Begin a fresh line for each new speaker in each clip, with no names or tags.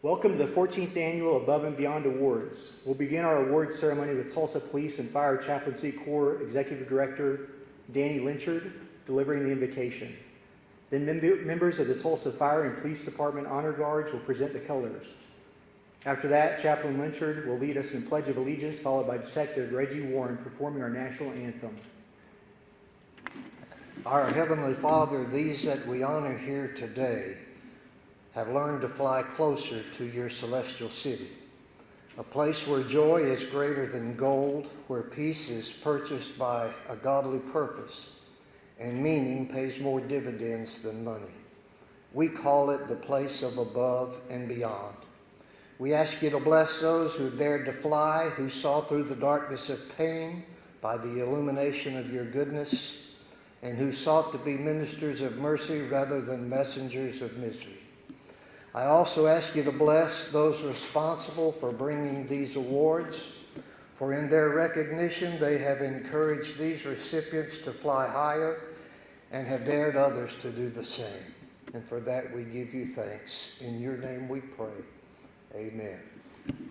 Welcome to the 14th Annual Above and Beyond Awards. We'll begin our awards ceremony with Tulsa Police and Fire Chaplaincy Corps Executive Director Danny Lynchard delivering the invocation. Then members of the Tulsa Fire and Police Department Honor Guards will present the colors. After that, Chaplain Lynchard will lead us in Pledge of Allegiance, followed by Detective Reggie Warren performing our national anthem.
Our Heavenly Father, these that we honor here today have learned to fly closer to your celestial city, a place where joy is greater than gold, where peace is purchased by a godly purpose, and meaning pays more dividends than money. We call it the place of above and beyond. We ask you to bless those who dared to fly, who saw through the darkness of pain by the illumination of your goodness, and who sought to be ministers of mercy rather than messengers of misery. I also ask you to bless those responsible for bringing these awards, for in their recognition they have encouraged these recipients to fly higher and have dared others to do the same. And for that we give you thanks. In your name we pray. Amen.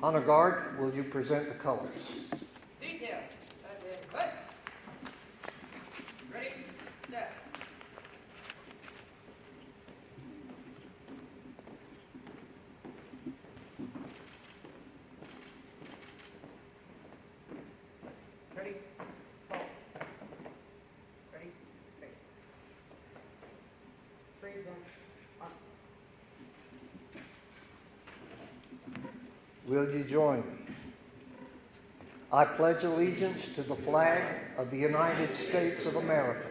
Honor Guard, will you present the colors?
Detail. That's it. What? Ready? Step. Ready? Fall. Ready? Face. Freeze them. Arms.
Will you join me? I pledge allegiance to the flag of the United States of America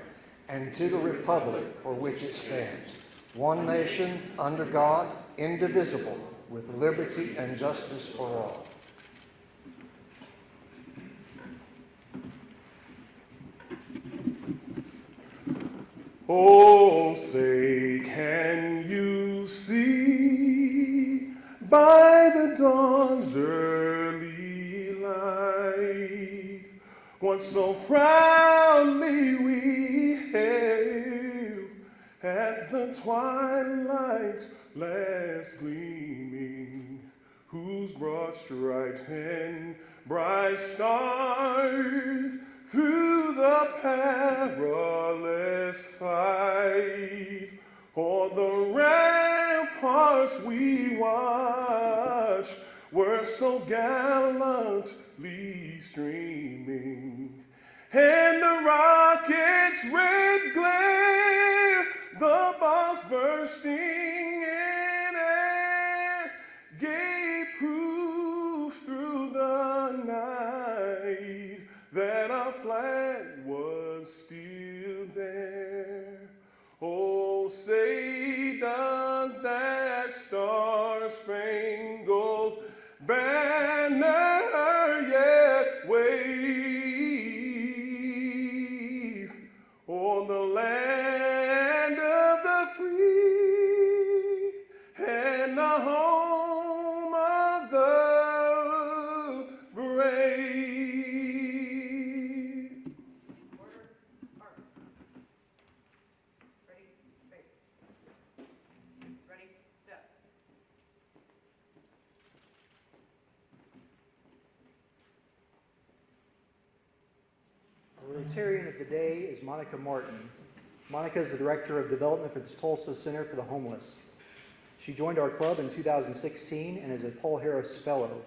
and to the republic for which it stands, one nation, under God, indivisible, with liberty and justice for all.
Oh, say, can you see by the dawn's early light what so proudly we hailed at the twilight's last gleaming, whose broad stripes and bright stars through the perilous fight o'er the ramparts we watched were so gallantly streaming, and the rocket's red glare, the bombs bursting in air, gave proof through the night that our flag was still there. Oh, say does that star-spangled banner yet wave o'er the land of the free and the home of the brave?
Our Rotarian of the day is Monica Martin. Monica is the Director of Development for the Tulsa Center for the Homeless. She joined our club in 2016 and is a Paul Harris Fellow.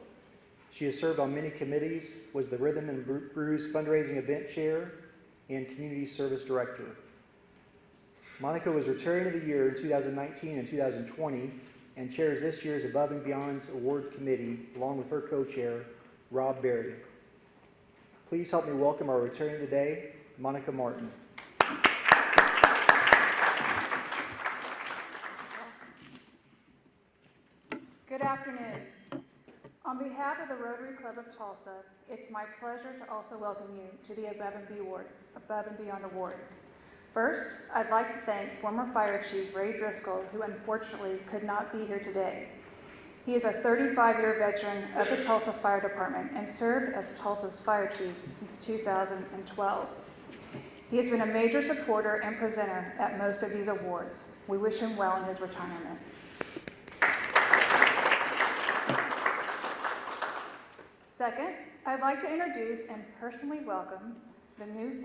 She has served on many committees, was the Rhythm and Brews Fundraising Event Chair, and Community Service Director. Monica was Rotarian of the Year in 2019 and 2020 and chairs this year's Above and Beyond's Award Committee along with her co-chair, Rob Berry. Please help me welcome our Rotarian of the Day, Monica Martin.
Good afternoon. On behalf of the Rotary Club of Tulsa, it's my pleasure to also welcome you to the Above and Beyond Awards. First, I'd like to thank former Fire Chief Ray Driscoll, who unfortunately could not be here today. He is a 35-year veteran of the Tulsa Fire Department and served as Tulsa's Fire Chief since 2012. He has been a major supporter and presenter at most of these awards. We wish him well in his retirement. Second, I'd like to introduce and personally welcome the new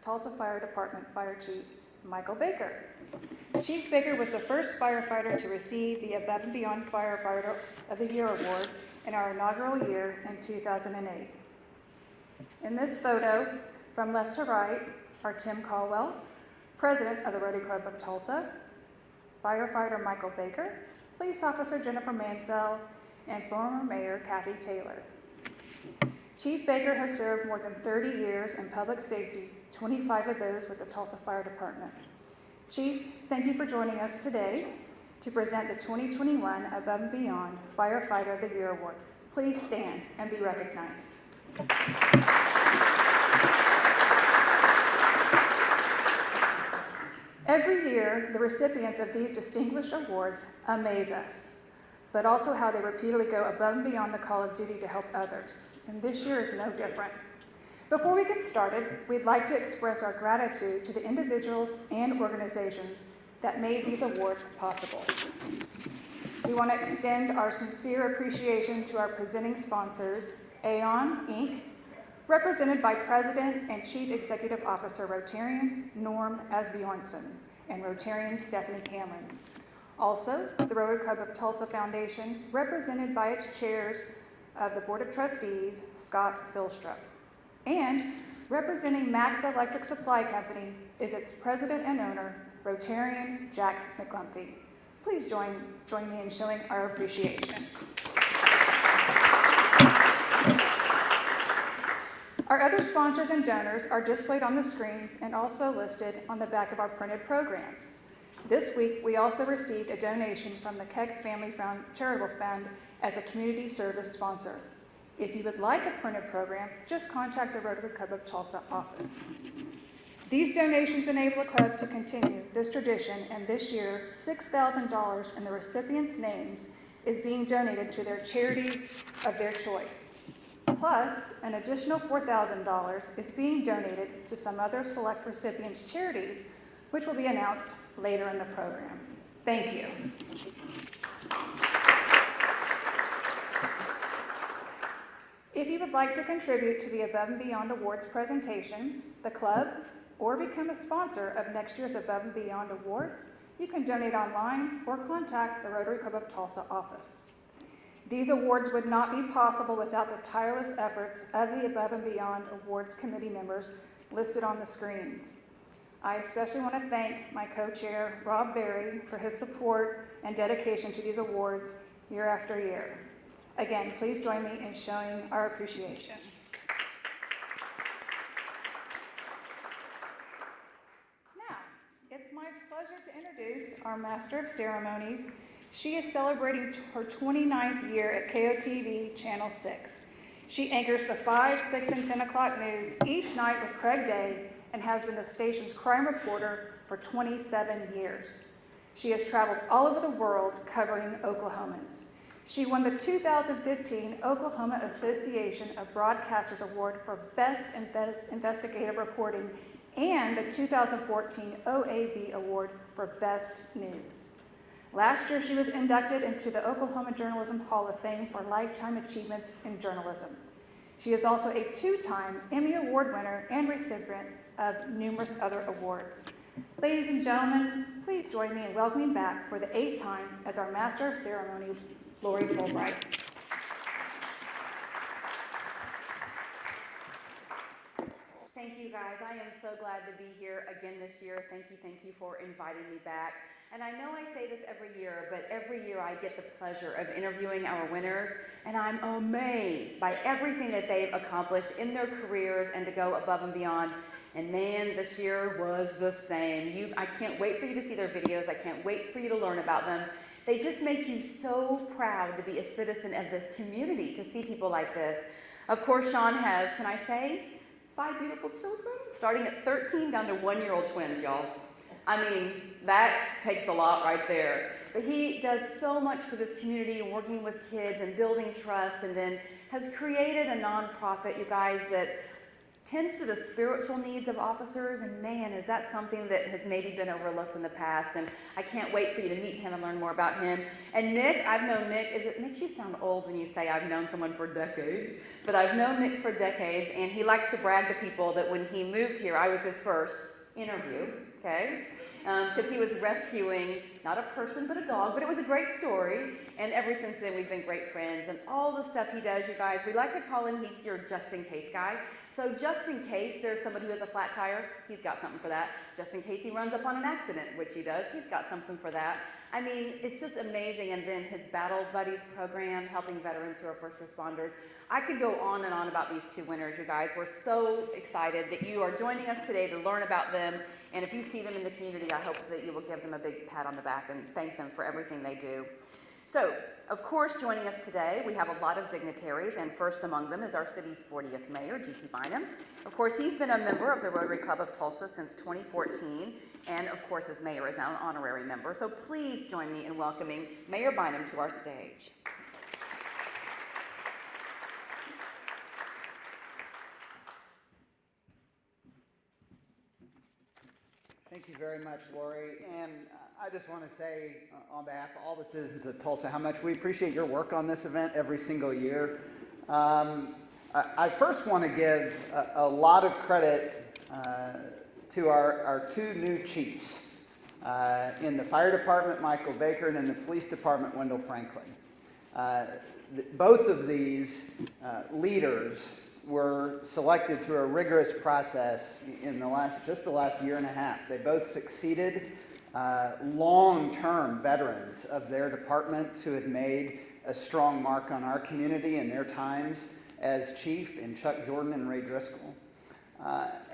Tulsa Fire Department Fire Chief, Michael Baker. Chief Baker was the first firefighter to receive the Above and Beyond Firefighter of the Year Award in our inaugural year in 2008. In this photo, from left to right, are Tim Caldwell, President of the Rotary Club of Tulsa, firefighter Michael Baker, Police Officer Jennifer Mansell, and former Mayor Kathy Taylor. Chief Baker has served more than 30 years in public safety, 25 of those with the Tulsa Fire Department. Chief, thank you for joining us today to present the 2021 Above and Beyond Firefighter of the Year Award. Please stand and be recognized. Every year, the recipients of these distinguished awards amaze us, but also how they repeatedly go above and beyond the call of duty to help others. And this year is no different. Before we get started, we'd like to express our gratitude to the individuals and organizations that made these awards possible. We want to extend our sincere appreciation to our presenting sponsors, Aon Inc., represented by President and Chief Executive Officer Rotarian Norm Asbjornson and Rotarian Stephanie Cameron. Also, the Rotary Club of Tulsa Foundation, represented by its chairs of the Board of Trustees, Scott Philstrup. And representing Max Electric Supply Company is its president and owner, Rotarian Jack McGlumphy. Please join me in showing our appreciation. Our other sponsors and donors are displayed on the screens and also listed on the back of our printed programs. This week, we also received a donation from the Keck Family Charitable Fund as a community service sponsor. If you would like a printed program, just contact the Rotary Club of Tulsa office. These donations enable the club to continue this tradition, and this year, $6,000 in the recipients' names is being donated to their charities of their choice. Plus, an additional $4,000 is being donated to some other select recipients' charities, which will be announced later in the program. Thank you. If you would like to contribute to the Above and Beyond Awards presentation, the club, or become a sponsor of next year's Above and Beyond Awards, you can donate online or contact the Rotary Club of Tulsa office. These awards would not be possible without the tireless efforts of the Above and Beyond Awards committee members listed on the screens. I especially want to thank my co-chair, Rob Berry, for his support and dedication to these awards year after year. Again, please join me in showing our appreciation. Now, it's my pleasure to introduce our Master of Ceremonies. She is celebrating her 29th year at KOTV Channel 6. She anchors the 5, 6, and 10 o'clock news each night with Craig Day and has been the station's crime reporter for 27 years. She has traveled all over the world covering Oklahomans. She won the 2015 Oklahoma Association of Broadcasters Award for Best Investigative Reporting and the 2014 OAB Award for Best News. Last year, she was inducted into the Oklahoma Journalism Hall of Fame for lifetime achievements in journalism. She is also a 2-time Emmy Award winner and recipient of numerous other awards. Ladies and gentlemen, please join me in welcoming back for the 8th time as our Master of Ceremonies, Lori Fulbright.
Thank you, guys. I am so glad to be here again this year. Thank you for inviting me back. And I know I say this every year, but every year I get the pleasure of interviewing our winners, and I'm amazed by everything that they've accomplished in their careers and to go above and beyond. And man, this year was the same. I can't wait for you to see their videos. I can't wait for you to learn about them. They just make you so proud to be a citizen of this community, to see people like this. Of course, Sean has, can I say, 5 beautiful children, starting at 13 down to 1-year-old twins, y'all. I mean, that takes a lot right there. But he does so much for this community, working with kids and building trust, and then has created a nonprofit, you guys, that tends to the spiritual needs of officers, and man, is that something that has maybe been overlooked in the past, and I can't wait for you to meet him and learn more about him. And Nick, I've known Nick, it makes you sound old when you say I've known someone for decades, but I've known Nick for decades, and he likes to brag to people that when he moved here, I was his first interview, okay? Because he was rescuing not a person but a dog, but it was a great story, and ever since then we've been great friends, and all the stuff he does, you guys, we like to call him, he's your just-in-case guy. So just in case there's somebody who has a flat tire, he's got something for that. Just in case he runs up on an accident, which he does, he's got something for that. I mean, it's just amazing. And then his Battle Buddies program, helping veterans who are first responders. I could go on and on about these two winners, you guys. We're so excited that you are joining us today to learn about them. And if you see them in the community, I hope that you will give them a big pat on the back and thank them for everything they do. So, of course, joining us today, we have a lot of dignitaries, and first among them is our city's 40th mayor, G.T. Bynum. Of course, he's been a member of the Rotary Club of Tulsa since 2014, and of course, as mayor is an honorary member. So please join me in welcoming Mayor Bynum to our stage.
Thank you very much, Lori. And I just want to say on behalf of all the citizens of Tulsa how much we appreciate your work on this event every single year. I first want to give a lot of credit to our two new chiefs in the fire department, Michael Baker, and in the police department, Wendell Franklin. Both of these leaders were selected through a rigorous process in the last year and a half. They both succeeded long-term veterans of their departments who had made a strong mark on our community in their times as chief, in Chuck Jordan and Ray Driscoll.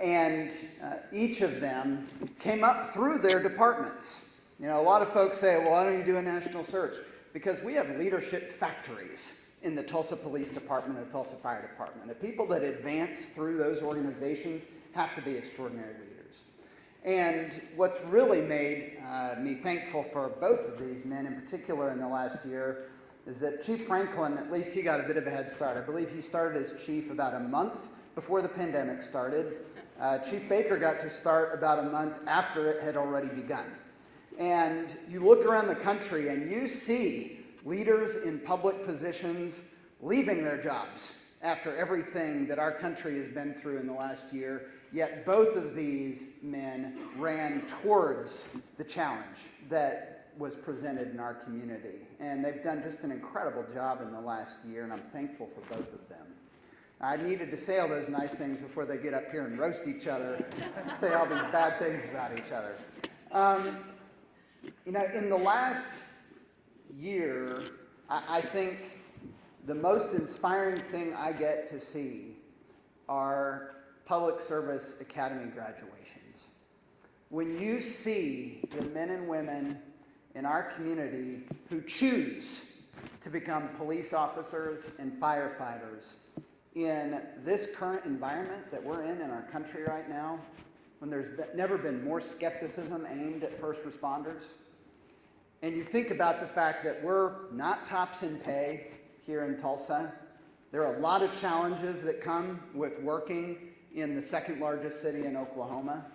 And each of them came up through their departments. You know, a lot of folks say, well, why don't you do a national search? Because we have leadership factories in the Tulsa Police Department and the Tulsa Fire Department. The people that advance through those organizations have to be extraordinary leaders. And what's really made me thankful for both of these men in particular in the last year is that Chief Franklin, at least he got a bit of a head start. I believe he started as chief about a month before the pandemic started. Chief Baker got to start about a month after it had already begun. And you look around the country and you see leaders in public positions leaving their jobs after everything that our country has been through in the last year, yet both of these men ran towards the challenge that was presented in our community. And they've done just an incredible job in the last year, and I'm thankful for both of them. I needed to say all those nice things before they get up here and roast each other and say all these bad things about each other. You know, in the last year, I think the most inspiring thing I get to see are public service academy graduations. When you see the men and women in our community who choose to become police officers and firefighters in this current environment that we're in our country right now, when there's never been more skepticism aimed at first responders, and you think about the fact that we're not tops in pay here in Tulsa. There are a lot of challenges that come with working in the second largest city in Oklahoma.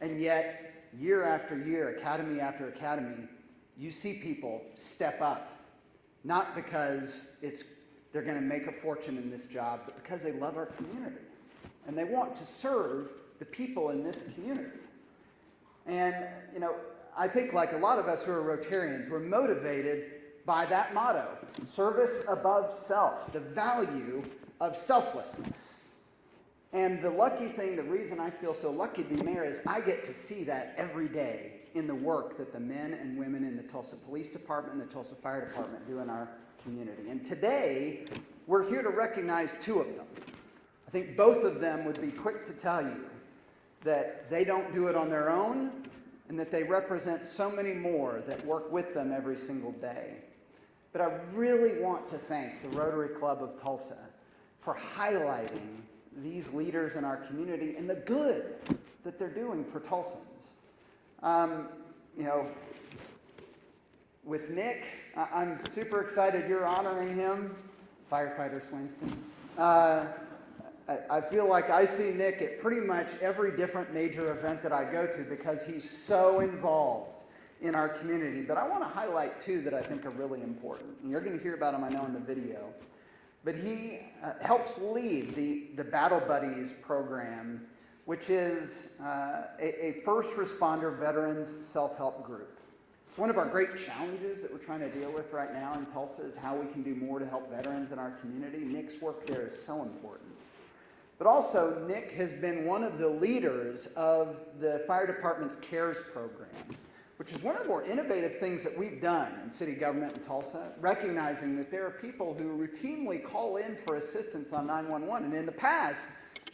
And yet, year after year, academy after academy, you see people step up. Not because they're going to make a fortune in this job, but because they love our community. And they want to serve the people in this community. And, you know, I think like a lot of us who are Rotarians, we're motivated by that motto, service above self, the value of selflessness. And the lucky thing, the reason I feel so lucky to be mayor is I get to see that every day in the work that the men and women in the Tulsa Police Department and the Tulsa Fire Department do in our community. And today, we're here to recognize two of them. I think both of them would be quick to tell you that they don't do it on their own, and that they represent so many more that work with them every single day. But I really want to thank the Rotary Club of Tulsa for highlighting these leaders in our community and the good that they're doing for Tulsans. You know, with Nick, I'm super excited you're honoring him, firefighter Swinston. I feel like I see Nick at pretty much every different major event that I go to because he's so involved in our community. But I want to highlight two that I think are really important. And you're going to hear about him, I know, in the video. But he helps lead the Battle Buddies program, which is a first responder veterans self-help group. It's one of our great challenges that we're trying to deal with right now in Tulsa is how we can do more to help veterans in our community. Nick's work there is so important. But also, Nick has been one of the leaders of the fire department's CARES program, which is one of the more innovative things that we've done in city government in Tulsa, recognizing that there are people who routinely call in for assistance on 911. And in the past,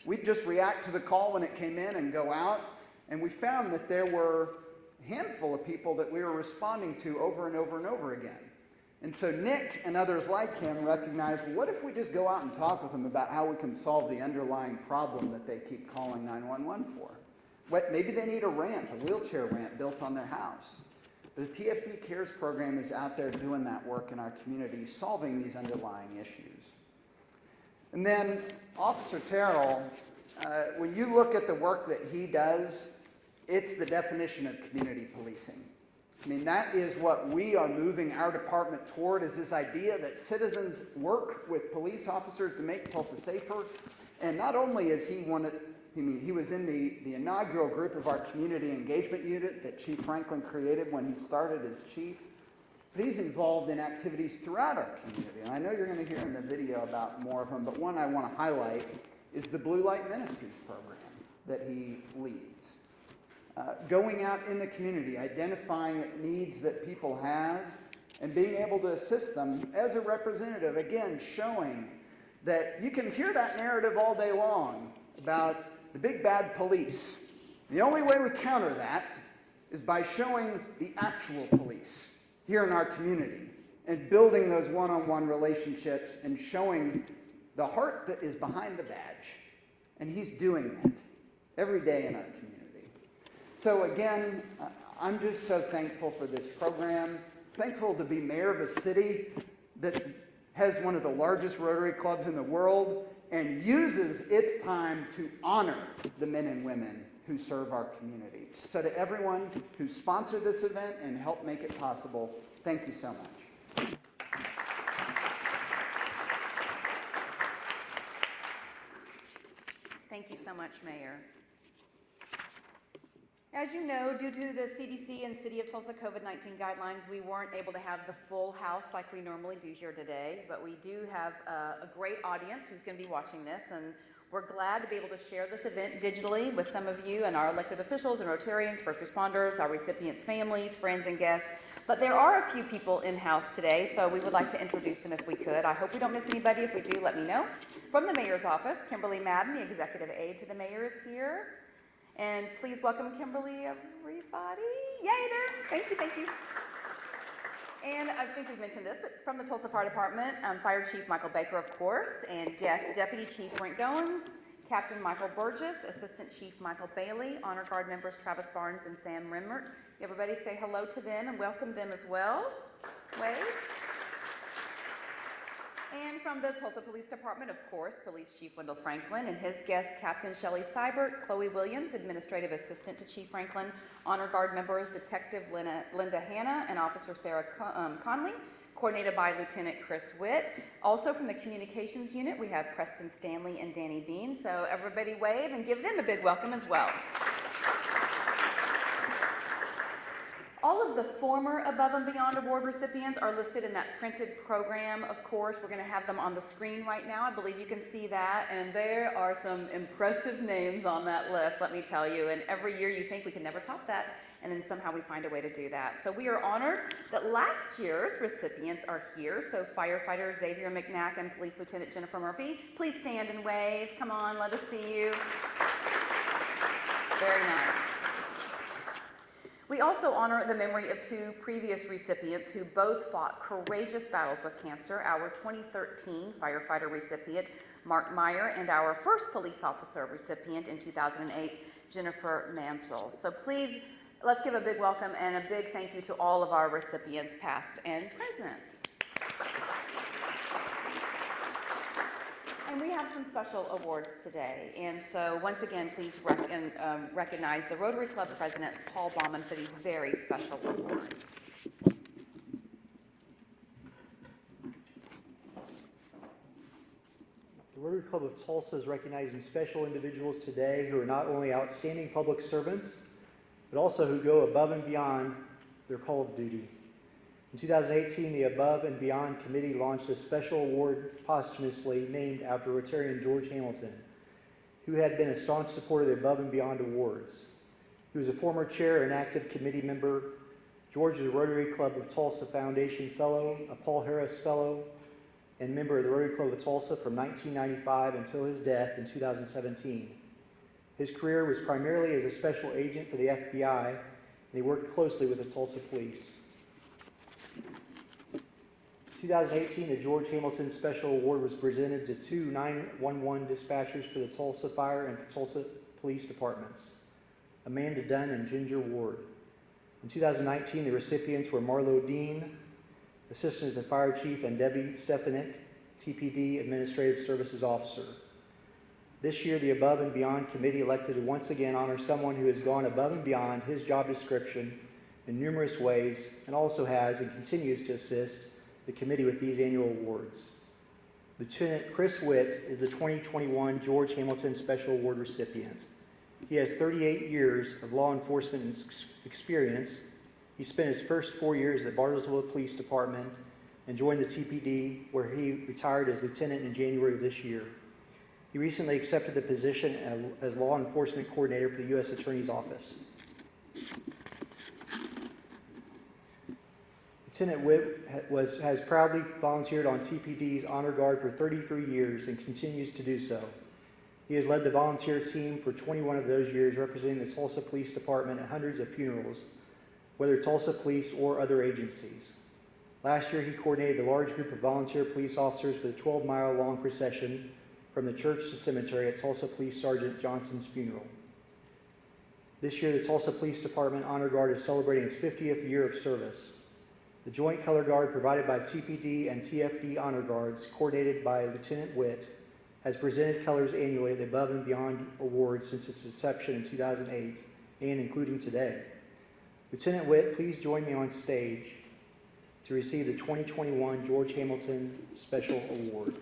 we'd just react to the call when it came in and go out, and we found that there were a handful of people that we were responding to over and over and over again. And so Nick and others like him recognized, well, what if we just go out and talk with them about how we can solve the underlying problem that they keep calling 911 for? Maybe they need a ramp, a wheelchair ramp built on their house. The TFD CARES program is out there doing that work in our community, solving these underlying issues. And then Officer Terrell, when you look at the work that he does, it's the definition of community policing. I mean, that is what we are moving our department toward, is this idea that citizens work with police officers to make Tulsa safer. And not only is he he was in the inaugural group of our community engagement unit that Chief Franklin created when he started as chief, but he's involved in activities throughout our community. And I know you're going to hear in the video about more of them, but one I want to highlight is the Blue Light Ministries program that he leads. Going out in the community, identifying needs that people have, and being able to assist them as a representative, again, showing that you can hear that narrative all day long about the big bad police. The only way we counter that is by showing the actual police here in our community and building those one-on-one relationships and showing the heart that is behind the badge. And he's doing that every day in our community. So again, I'm just so thankful for this program, thankful to be mayor of a city that has one of the largest Rotary clubs in the world and uses its time to honor the men and women who serve our community. So to everyone who sponsored this event and helped make it possible, thank you so much.
Thank you so much, Mayor. As you know, due to the CDC and City of Tulsa COVID-19 guidelines, we weren't able to have the full house like we normally do here today, but we do have a great audience who's going to be watching this, and we're glad to be able to share this event digitally with some of you and our elected officials and Rotarians, first responders, our recipients' families, friends, and guests. But there are a few people in-house today, so we would like to introduce them if we could. I hope we don't miss anybody. If we do, let me know. From the Mayor's office, Kimberly Madden, the executive aide to the Mayor, is here. And please welcome Kimberly, everybody. Yay there. Thank you, thank you. And I think we've mentioned this, but from the Tulsa Fire Department, Fire Chief Michael Baker, of course, and guest Deputy Chief Brent Goins, Captain Michael Burgess, Assistant Chief Michael Bailey, Honor Guard members Travis Barnes and Sam Rimmert. Everybody say hello to them and welcome them as well. Wave. And from the Tulsa Police Department, of course, Police Chief Wendell Franklin and his guests, Captain Shelley Seibert, Chloe Williams, Administrative Assistant to Chief Franklin, Honor Guard members Detective Linda Hanna and Officer Sarah Conley, coordinated by Lieutenant Chris Witt. Also from the Communications Unit, we have Preston Stanley and Danny Bean. So everybody wave and give them a big welcome as well. All of the former Above and Beyond Award recipients are listed in that printed program. Of course, we're going to have them on the screen right now. I believe you can see that. And there are some impressive names on that list, let me tell you. And every year you think we can never top that, and then somehow we find a way to do that. So we are honored that last year's recipients are here. So firefighter Xavier McNack and Police Lieutenant Jennifer Murphy, please stand and wave. Come on, let us see you. Very nice. We also honor the memory of two previous recipients who both fought courageous battles with cancer, our 2013 firefighter recipient, Mark Meyer, and our first police officer recipient in 2008, Jennifer Mansell. So please, let's give a big welcome and a big thank you to all of our recipients, past and present. And we have some special awards today. And so once again, please recognize the Rotary Club President, Paul Baumann, for these very special awards.
The Rotary Club of Tulsa is recognizing special individuals today who are not only outstanding public servants, but also who go above and beyond their call of duty. In 2018, the Above and Beyond Committee launched a special award posthumously named after Rotarian George Hamilton, who had been a staunch supporter of the Above and Beyond Awards. He was a former chair and active committee member. George was a Rotary Club of Tulsa Foundation Fellow, a Paul Harris Fellow, and member of the Rotary Club of Tulsa from 1995 until his death in 2017. His career was primarily as a special agent for the FBI, and he worked closely with the Tulsa Police. In 2018, the George Hamilton Special Award was presented to two 911 dispatchers for the Tulsa Fire and Tulsa Police Departments, Amanda Dunn and Ginger Ward. In 2019, the recipients were Marlo Dean, Assistant to the Fire Chief, and Debbie Stefanik, TPD Administrative Services Officer. This year, the Above and Beyond Committee elected to once again honor someone who has gone above and beyond his job description in numerous ways and also has and continues to assist the committee with these annual awards. Lieutenant Chris Witt is the 2021 George Hamilton Special Award recipient. He has 38 years of law enforcement experience. He spent his first 4 years at the Bartlesville Police Department and joined the TPD, where he retired as lieutenant in January of this year. He recently accepted the position as law enforcement coordinator for the U.S. Attorney's Office. Lieutenant Witt has proudly volunteered on TPD's Honor Guard for 33 years and continues to do so. He has led the volunteer team for 21 of those years, representing the Tulsa Police Department at hundreds of funerals, whether Tulsa Police or other agencies. Last year, he coordinated the large group of volunteer police officers for the 12-mile-long procession from the church to cemetery at Tulsa Police Sergeant Johnson's funeral. This year, the Tulsa Police Department Honor Guard is celebrating its 50th year of service. The Joint Color Guard provided by TPD and TFD Honor Guards, coordinated by Lieutenant Witt, has presented colors annually at the Above and Beyond Awards since its inception in 2008, and including today. Lieutenant Witt, please join me on stage to receive the 2021 George Hamilton Special Award.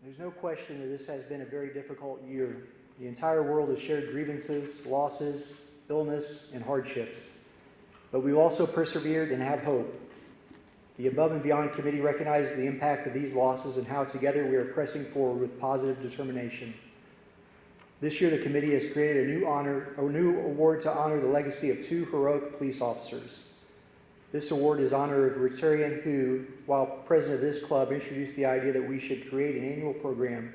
There's no question that this has been a very difficult year. The entire world has shared grievances, losses, illness, and hardships. But we've also persevered and have hope. The Above and Beyond Committee recognizes the impact of these losses and how together we are pressing forward with positive determination. This year, the committee has created a new award to honor the legacy of two heroic police officers. This award is in honor of a Rotarian who, while president of this club, introduced the idea that we should create an annual program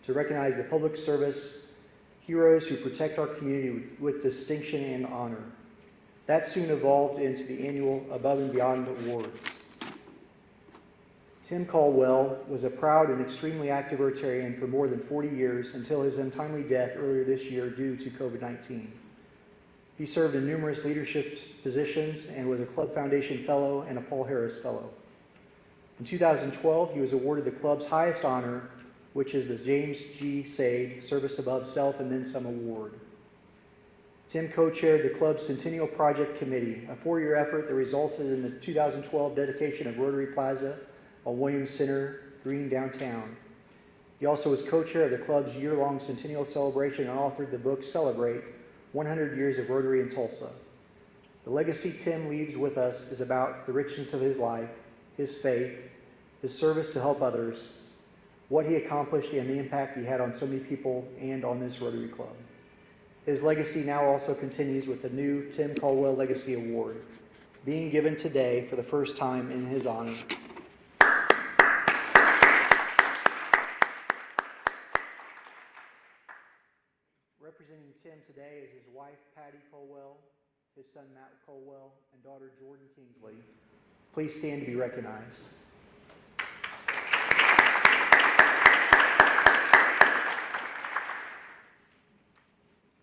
to recognize the public service heroes who protect our community with distinction and honor. That soon evolved into the annual Above and Beyond Awards. Tim Caldwell was a proud and extremely active Rotarian for more than 40 years until his untimely death earlier this year due to COVID-19. He served in numerous leadership positions and was a Club Foundation Fellow and a Paul Harris Fellow. In 2012, he was awarded the club's highest honor, which is the James G. Sade Service Above Self and Then Some Award. Tim co-chaired the club's Centennial Project Committee, a 4-year effort that resulted in the 2012 dedication of Rotary Plaza on Williams Center Green downtown. He also was co-chair of the club's year-long centennial celebration and authored the book Celebrate, 100 Years of Rotary in Tulsa. The legacy Tim leaves with us is about the richness of his life, his faith, his service to help others, what he accomplished, and the impact he had on so many people and on this Rotary Club. His legacy now also continues with the new Tim Caldwell Legacy Award. being given today for the first time in his honor. Representing Tim today is his wife, Patty Colwell, his son, Matt Colwell, and daughter, Jordan Kingsley. Please stand to be recognized.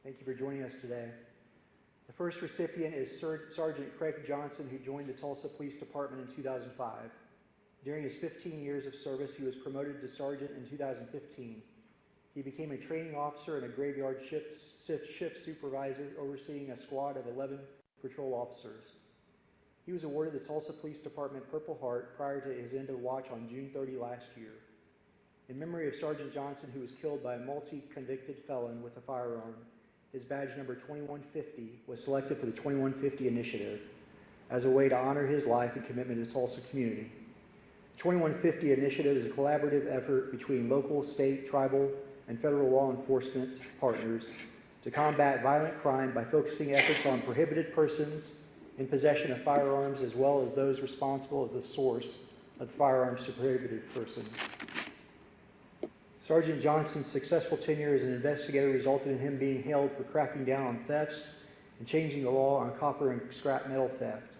Thank you for joining us today. The first recipient is Sergeant Craig Johnson, who joined the Tulsa Police Department in 2005. During his 15 years of service, he was promoted to sergeant in 2015. He became a training officer and a graveyard shift supervisor, overseeing a squad of 11 patrol officers. He was awarded the Tulsa Police Department Purple Heart prior to his end of watch on June 30 last year. In memory of Sergeant Johnson, who was killed by a multi-convicted felon with a firearm, his badge number 2150 was selected for the 2150 Initiative as a way to honor his life and commitment to the Tulsa community. The 2150 Initiative is a collaborative effort between local, state, tribal, and federal law enforcement partners to combat violent crime by focusing efforts on prohibited persons in possession of firearms, as well as those responsible as the source of the firearms to prohibited persons. Sergeant Johnson's successful tenure as an investigator resulted in him being hailed for cracking down on thefts and changing the law on copper and scrap metal theft.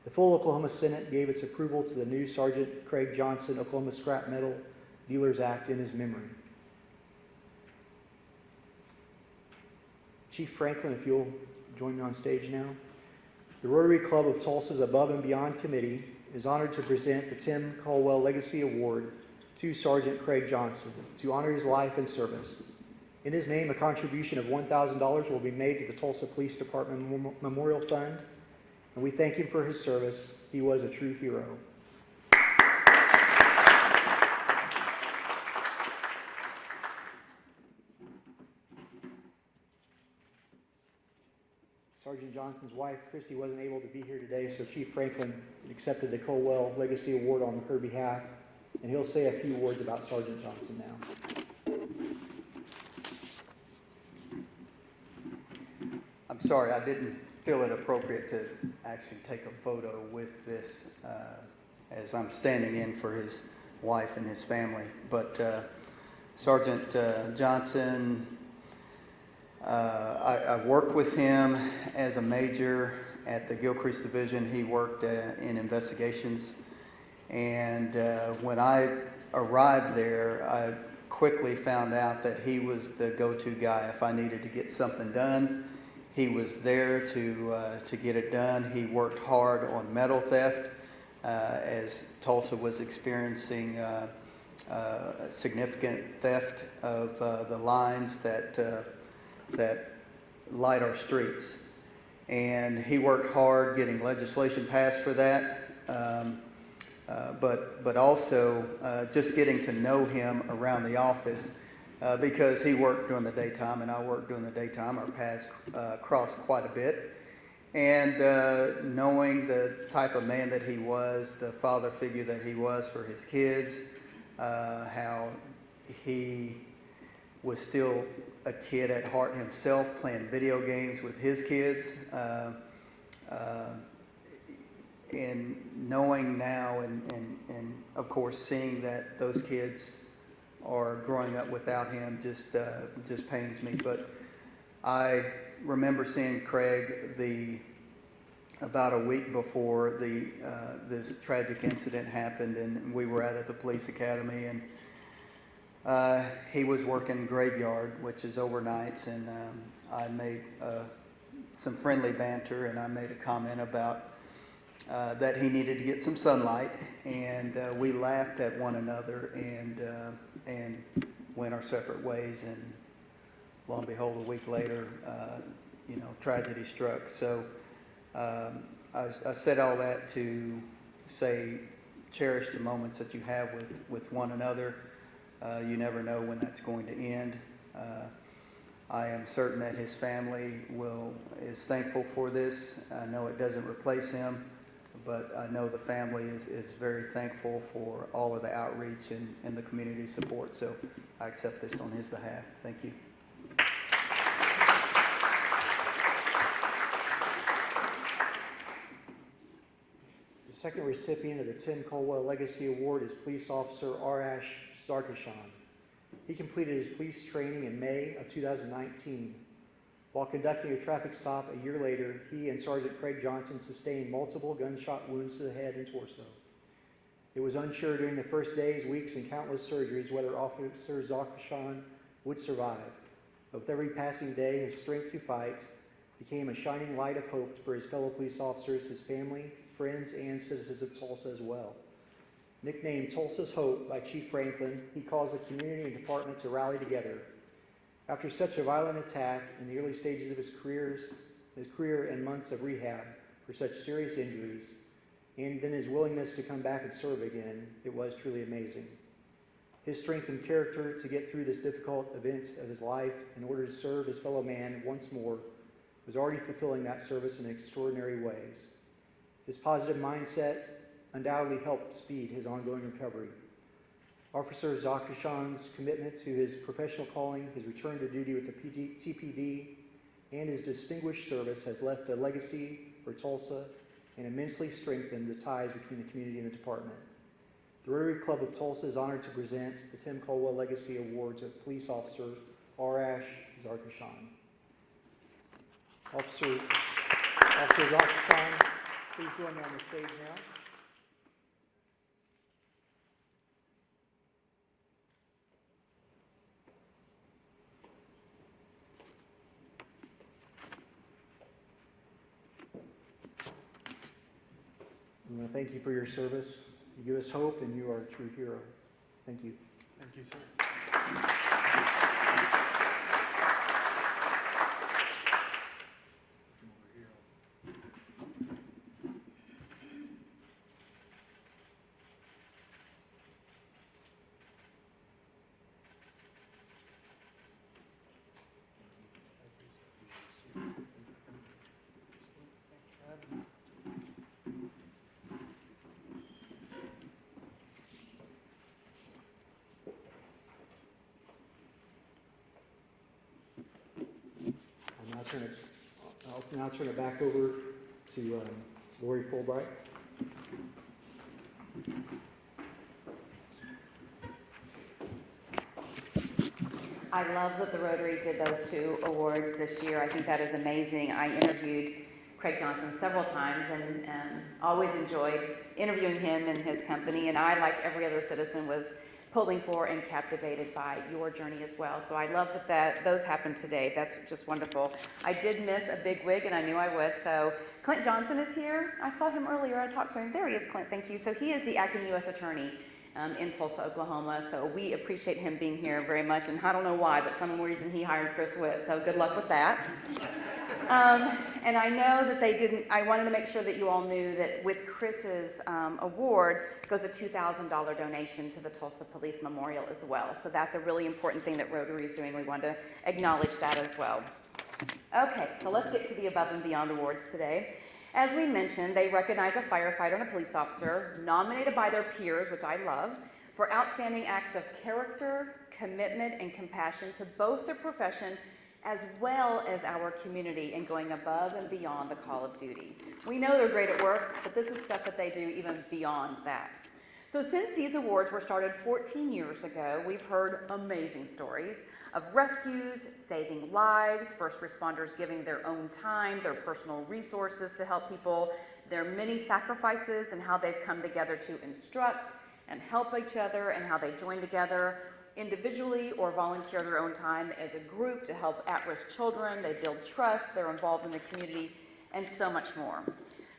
The full Oklahoma Senate gave its approval to the new Sergeant Craig Johnson Oklahoma Scrap Metal Dealers Act in his memory. Chief Franklin, if you'll join me on stage now. The Rotary Club of Tulsa's Above and Beyond Committee is honored to present the Tim Colwell Legacy Award to Sergeant Craig Johnson to honor his life and service. In his name, a contribution of $1,000 will be made to the Tulsa Police Department Memorial Fund, and we thank him for his service. He was a true hero. Sergeant Johnson's wife, Christy, wasn't able to be here today, so Chief Franklin accepted the Colwell Legacy Award on her behalf, and he'll say a few words about Sergeant Johnson now.
I'm sorry, I didn't feel it appropriate to actually take a photo with this as I'm standing in for his wife and his family. But Sergeant Johnson, I worked with him as a major at the Gilcrease Division. He worked in investigations. And when I arrived there, I quickly found out that he was the go-to guy. If I needed to get something done, he was there to get it done. He worked hard on metal theft as Tulsa was experiencing significant theft of the lines that light our streets. And he worked hard getting legislation passed for that. But also just getting to know him around the office because he worked during the daytime and I worked during the daytime. Our paths crossed quite a bit. And knowing the type of man that he was, the father figure that he was for his kids, how he was still a kid at heart himself, playing video games with his kids. And knowing now and of course seeing that those kids are growing up without him just pains me. But I remember seeing Craig about a week before this tragic incident happened, and we were at the police academy, and he was working graveyard, which is overnights, and I made some friendly banter, and I made a comment about that he needed to get some sunlight, and we laughed at one another and went our separate ways. And lo and behold, a week later, tragedy struck. So I said all that to say, cherish the moments that you have with one another. You never know when that's going to end. I am certain that his family is thankful for this. I know it doesn't replace him, but I know the family is very thankful for all of the outreach and the community support. So I accept this on his behalf. Thank you.
second recipient of the Tim Colwell Legacy Award is Police Officer Arash Zarkashan. He completed his police training in May of 2019. While conducting a traffic stop a year later, he and Sergeant Craig Johnson sustained multiple gunshot wounds to the head and torso. It was unsure during the first days, weeks, and countless surgeries whether Officer Zarkashan would survive. But with every passing day, his strength to fight became a shining light of hope for his fellow police officers, his family, friends, and citizens of Tulsa as well. Nicknamed Tulsa's Hope by Chief Franklin, he caused the community and department to rally together. After such a violent attack in the early stages of his career and months of rehab for such serious injuries, and then his willingness to come back and serve again, it was truly amazing. His strength and character to get through this difficult event of his life in order to serve his fellow man once more was already fulfilling that service in extraordinary ways. His positive mindset undoubtedly helped speed his ongoing recovery. Officer Zarkashan's commitment to his professional calling, his return to duty with the TPD, and his distinguished service has left a legacy for Tulsa and immensely strengthened the ties between the community and the department. The Rotary Club of Tulsa is honored to present the Tim Colwell Legacy Award to Police Officer Arash Zarkashan. Officer Zarkashan, please join me on the stage now. I want to thank you for your service. You give us hope, and you are a true hero. Thank you.
Thank you, sir.
I'll now turn it back over to Lori Fulbright.
I love that the Rotary did those two awards this year. I think that is amazing. I interviewed Craig Johnson several times and always enjoyed interviewing him and his company. And I, like every other citizen, was pulling for and captivated by your journey as well. So I love that those happened today. That's just wonderful. I did miss a big wig, and I knew I would. So Clint Johnson is here. I saw him earlier. I talked to him. There he is, Clint. Thank you. So he is the acting U.S. attorney in Tulsa, Oklahoma. So we appreciate him being here very much. And I don't know why, but some reason he hired Chris Witt. So good luck with that. And I know that they didn't, I wanted to make sure that you all knew that with Chris's award goes a $2,000 donation to the Tulsa Police Memorial as well. So that's a really important thing that Rotary is doing. We want to acknowledge that as well. Okay, so let's get to the Above and Beyond Awards today. As we mentioned, they recognize a firefighter and a police officer nominated by their peers, which I love, for outstanding acts of character, commitment, and compassion to both their profession as well as our community and going above and beyond the call of duty. We know they're great at work, but this is stuff that they do even beyond that. So since these awards were started 14 years ago, we've heard amazing stories of rescues, saving lives, first responders giving their own time, their personal resources to help people, their many sacrifices and how they've come together to instruct and help each other and how they join together individually or volunteer their own time as a group to help at-risk children. They build trust, they're involved in the community, and so much more.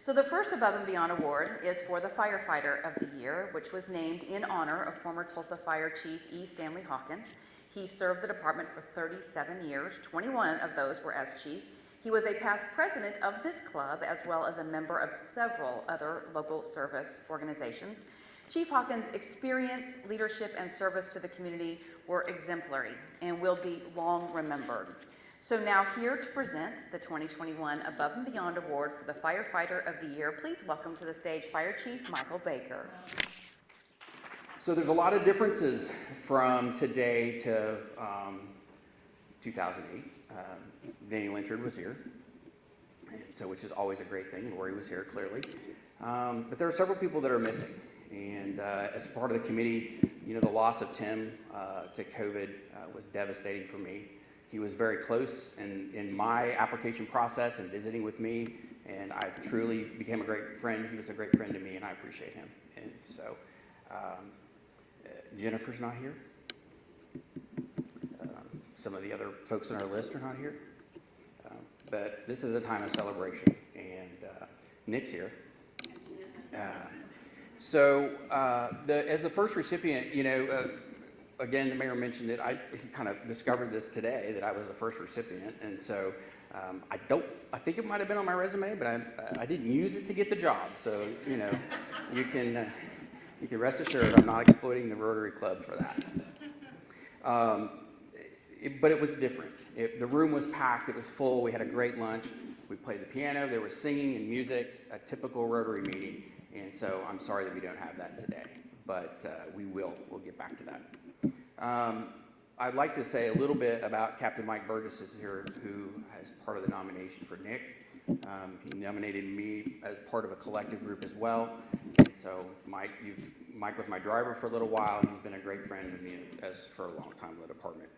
So the first Above and Beyond Award is for the Firefighter of the Year, which was named in honor of former Tulsa Fire Chief E. Stanley Hawkins. He served the department for 37 years, 21 of those were as chief. He was a past president of this club as well as a member of several other local service organizations. Chief Hawkins' experience, leadership, and service to the community were exemplary and will be long remembered. So now here to present the 2021 Above and Beyond Award for the Firefighter of the Year, please welcome to the stage Fire Chief Michael Baker.
So there's a lot of differences from today to 2008. Danny Lynchard was here, and so which is always a great thing. Lori was here, clearly. But there are several people that are missing. And as part of the committee, the loss of Tim to COVID was devastating for me. He was very close in my application process and visiting with me, and I truly became a great friend. He was a great friend to me, and I appreciate him. And so Jennifer's not here. Some of the other folks on our list are not here. But this is a time of celebration, and Nick's here. As the first recipient, again, the mayor mentioned it. I kind of discovered this today that I was the first recipient, and so I think it might have been on my resume, but I didn't use it to get the job. So you can rest assured I'm not exploiting the Rotary Club for that. But it was different. The room was packed. It was full. We had a great lunch. We played the piano. There was singing and music, a typical Rotary meeting. And so I'm sorry that we don't have that today, but we will. We'll get back to that. I'd like to say a little bit about Captain Mike Burgess is here, who is part of the nomination for Nick. He nominated me as part of a collective group as well. And so Mike was my driver for a little while, and he's been a great friend to me for a long time in the department.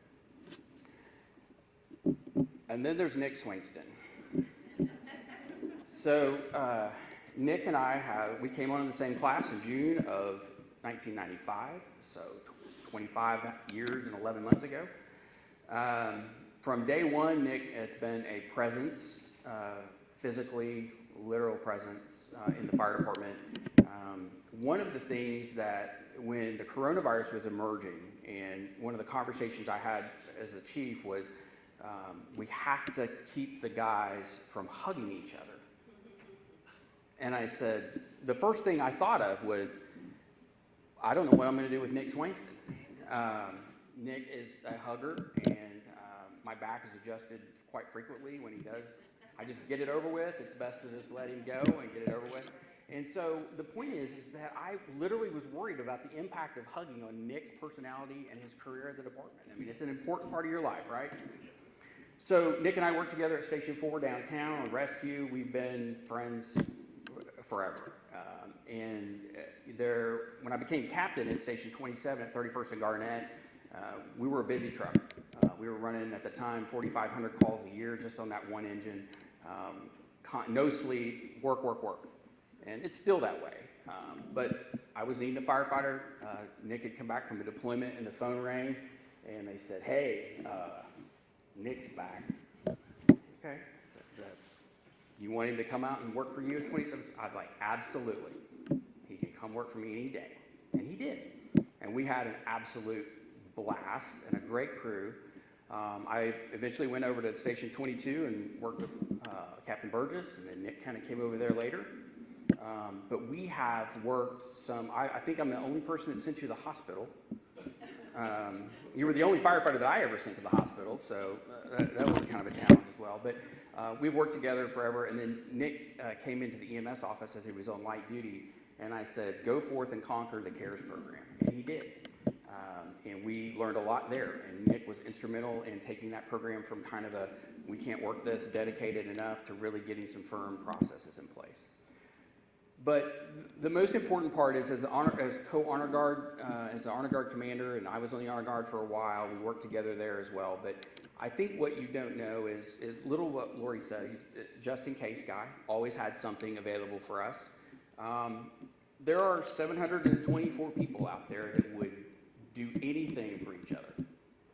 And then there's Nick Swangston. So Nick and we came on in the same class in June of 1995, so 25 years and 11 months ago. From day one, Nick has been a presence, physically, literal presence in the fire department. One of the things that when the coronavirus was emerging, and one of the conversations I had as the chief was, we have to keep the guys from hugging each other. And I said, the first thing I thought of was, I don't know what I'm going to do with Nick Swangston. Nick is a hugger, and my back is adjusted quite frequently when he does. I just get it over with. It's best to just let him go and get it over with. And so the point is that I literally was worried about the impact of hugging on Nick's personality and his career at the department. I mean, it's an important part of your life, right? So Nick and I worked together at Station 4 downtown on rescue. We've been friends forever. When I became captain at Station 27 at 31st and Garnett, we were a busy truck. We were running at the time 4,500 calls a year just on that one engine. No sleep, work. And it's still that way. But I was needing a firefighter. Nick had come back from a deployment and the phone rang and they said, hey, Nick's back. Okay. You want him to come out and work for you at 27? I'd like, absolutely. He can come work for me any day. And he did. And we had an absolute blast and a great crew. I eventually went over to Station 22 and worked with Captain Burgess, and then Nick kind of came over there later. But we have worked I think I'm the only person that sent you to the hospital. You were the only firefighter that I ever sent to the hospital, so that was kind of a challenge as well. But we've worked together forever, and then Nick came into the EMS office as he was on light duty, and I said, go forth and conquer the CARES program, and he did. And we learned a lot there, and Nick was instrumental in taking that program from kind of we can't work this, dedicated enough, to really getting some firm processes in place. But the most important part is as co-honor guard, as the honor guard commander, and I was on the honor guard for a while, we worked together there as well. But I think what you don't know is little what Lori said. He's a just in case guy, always had something available for us. There are 724 people out there that would do anything for each other.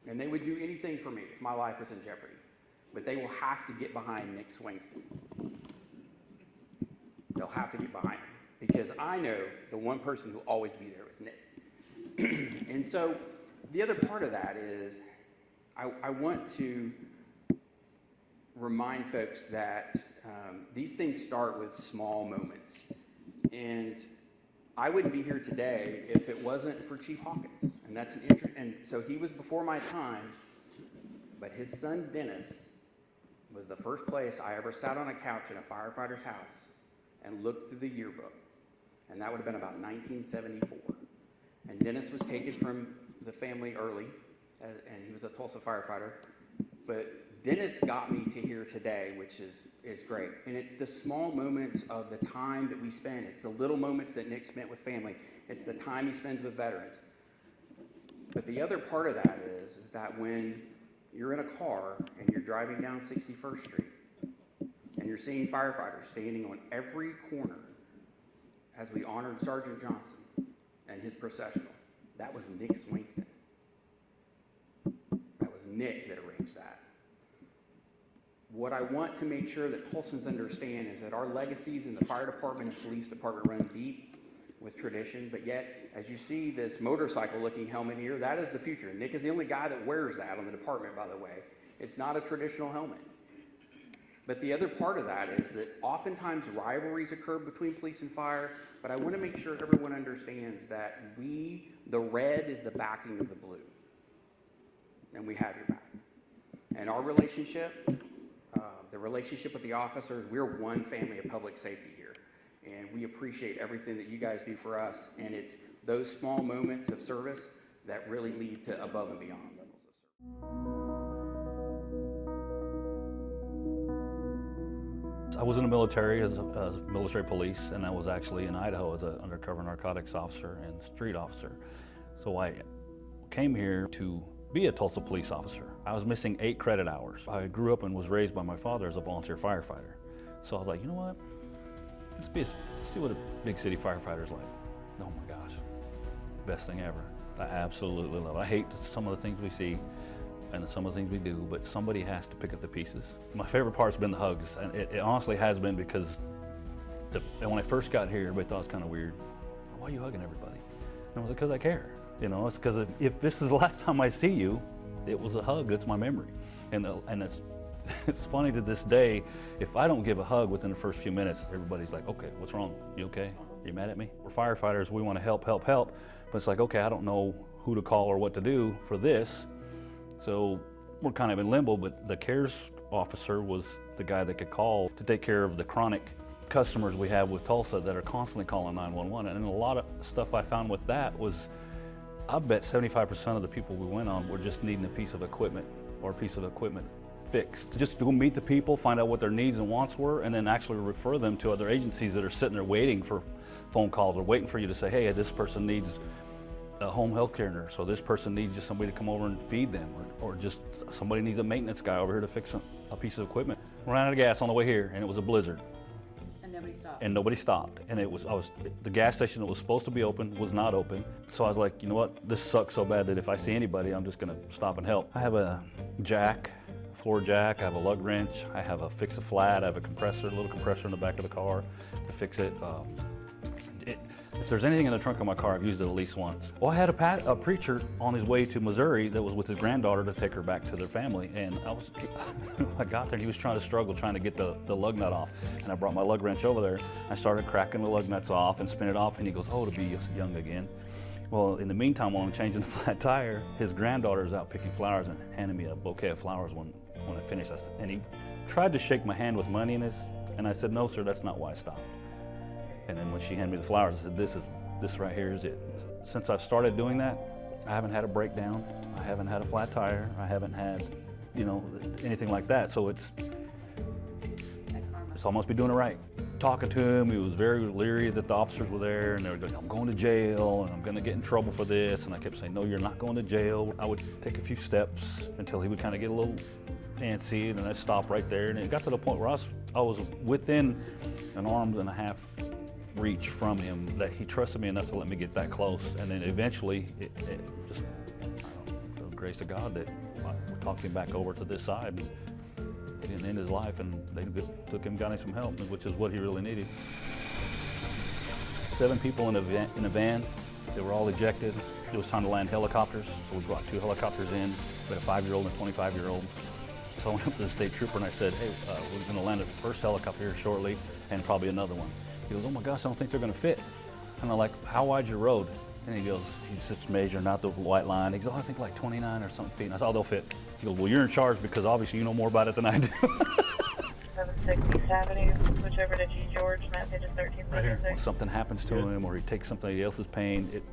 And they would do anything for me if my life was in jeopardy. But they will have to get behind Nick Swangston. They'll have to get behind him, because I know the one person who will always be there is Nick. And so the other part of that is I want to remind folks that these things start with small moments. And I wouldn't be here today if it wasn't for Chief Hawkins. And so he was before my time, but his son Dennis was the first place I ever sat on a couch in a firefighter's house and looked through the yearbook. And that would have been about 1974. And Dennis was taken from the family early, and he was a Tulsa firefighter. But Dennis got me to here today, which is great. And it's the small moments of the time that we spend. It's the little moments that Nick spent with family. It's the time he spends with veterans. But the other part of that is that when you're in a car and you're driving down 61st Street and you're seeing firefighters standing on every corner as we honored Sergeant Johnson and his processional, that was Nick Swainston. That was Nick that arranged that. What I want to make sure that Tulsans understand is that our legacies in the fire department and police department run deep with tradition, but yet, as you see this motorcycle-looking helmet here, that is the future. Nick is the only guy that wears that on the department, by the way. It's not a traditional helmet. But the other part of that is that oftentimes rivalries occur between police and fire, but I want to make sure everyone understands that the red is the backing of the blue. And we have your back. And our relationship, the relationship with the officers, we're one family of public safety here. And we appreciate everything that you guys do for us. And it's those small moments of service that really lead to above and beyond levels of service.
I was in the military as military police, and I was actually in Idaho as an undercover narcotics officer and street officer. So I came here to be a Tulsa police officer. I was missing 8 credit hours. I grew up and was raised by my father as a volunteer firefighter. So I was like, you know what? Let's see what a big city firefighter's like. Oh my gosh, best thing ever. I absolutely love it. I hate some of the things we see and some of the things we do, but somebody has to pick up the pieces. My favorite part's been the hugs, and it honestly has been because and when I first got here, everybody thought it was kind of weird. Why are you hugging everybody? And I was like, because I care. You know, it's because if this is the last time I see you, it was a hug. It's my memory, and it's funny to this day, if I don't give a hug within the first few minutes, everybody's like, okay, what's wrong? You okay? Are you mad at me? We're firefighters, we want to help, but it's like, okay, I don't know who to call or what to do for this. So we're kind of in limbo, but the CARES officer was the guy that could call to take care of the chronic customers we have with Tulsa that are constantly calling 911. And a lot of stuff I found with that was, I bet 75% of the people we went on were just needing a piece of equipment or a piece of equipment fixed. Just go meet the people, find out what their needs and wants were, and then actually refer them to other agencies that are sitting there waiting for phone calls or waiting for you to say, hey, this person needs a home health care nurse, or this person needs just somebody to come over and feed them, or just somebody needs a maintenance guy over here to fix a piece of equipment. Ran out of gas on the way here, and it was a blizzard. And nobody stopped. And the gas station that was supposed to be open was not open. So I was like, you know what? This sucks so bad that if I see anybody, I'm just gonna stop and help. I have a jack, floor jack, I have a lug wrench, I have a fix-a-flat, I have a little compressor in the back of the car to fix it. If there's anything in the trunk of my car, I've used it at least once. Well, I had a preacher on his way to Missouri that was with his granddaughter to take her back to their family, and I got there and he was trying to get the lug nut off, and I brought my lug wrench over there. I started cracking the lug nuts off and spin it off, and he goes, oh, to be young again. Well, in the meantime, while I'm changing the flat tire, his granddaughter is out picking flowers and handing me a bouquet of flowers when I finished. And he tried to shake my hand with money in his, and I said, no, sir, that's not why I stopped. And then when she handed me the flowers, I said, this right here is it. Since I've started doing that, I haven't had a breakdown. I haven't had a flat tire. I haven't had, anything like that. So it's almost be doing it right. Talking to him, he was very leery that the officers were there, and they were going, I'm going to jail, and I'm going to get in trouble for this. And I kept saying, no, you're not going to jail. I would take a few steps until he would kind of get a little antsy, and then I'd stop right there. And it got to the point where I was within an arm and a half reach from him, that he trusted me enough to let me get that close. And then eventually, it just, the grace of God, that I talked him back over to this side. He didn't end his life, and they took him, got him some help, which is what he really needed. 7 people in a van. They were all ejected. It was time to land helicopters, so we brought 2 helicopters in. We had a 5-year-old and a 25-year-old. So I went up to the state trooper and I said, hey, we're going to land the first helicopter here shortly, and probably another one. He goes, oh my gosh, I don't think they're going to fit. And I'm like, how wide's your road? And he goes, he's just measuring out the white line. He goes, oh, I think like 29 or something feet. And I said, oh, they'll fit. He goes, well, you're in charge because obviously you know more about it than I do.
760 Avenue, switch over to G. George, map page 1336.
Right here. When something happens to him, or he takes somebody else's pain, it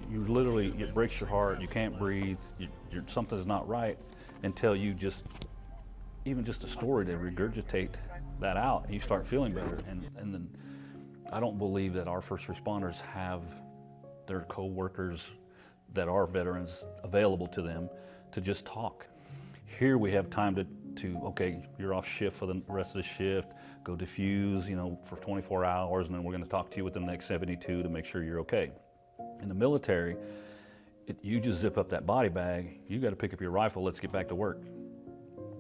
breaks your heart. You can't breathe. Something's not right until you just even just a story to regurgitate that out, and you start feeling better. And then I don't believe that our first responders have their co-workers that are veterans available to them to just talk. Here we have time to okay, you're off shift for the rest of the shift, go diffuse, you know, for 24 hours, and then we're going to talk to you within the next 72 to make sure you're okay. In the military, you just zip up that body bag, you got to pick up your rifle, let's get back to work.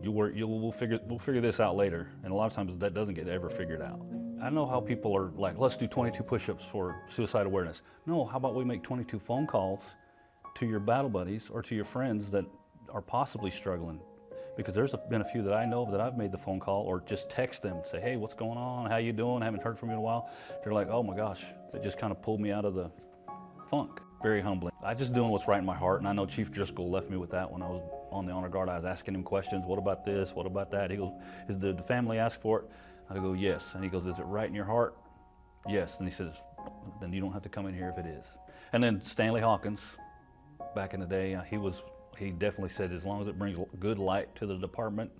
We'll figure this out later, and a lot of times that doesn't get ever figured out. I know how people are like, let's do 22 push-ups for suicide awareness. No, how about we make 22 phone calls to your battle buddies or to your friends that are possibly struggling? Because there's been a few that I know of that I've made the phone call or just text them, say, hey, what's going on? How you doing? Haven't heard from you in a while. They're like, oh my gosh, it just kind of pulled me out of the funk. Very humbling. I just doing what's right in my heart, and I know Chief Driscoll left me with that when I was on the honor guard. I was asking him questions, what about this, what about that? He goes, did the family ask for it? I go, yes. And he goes, is it right in your heart? Yes. And he says, then you don't have to come in here if it is. And then Stanley Hawkins, back in the day, he definitely said as long as it brings good light to the department,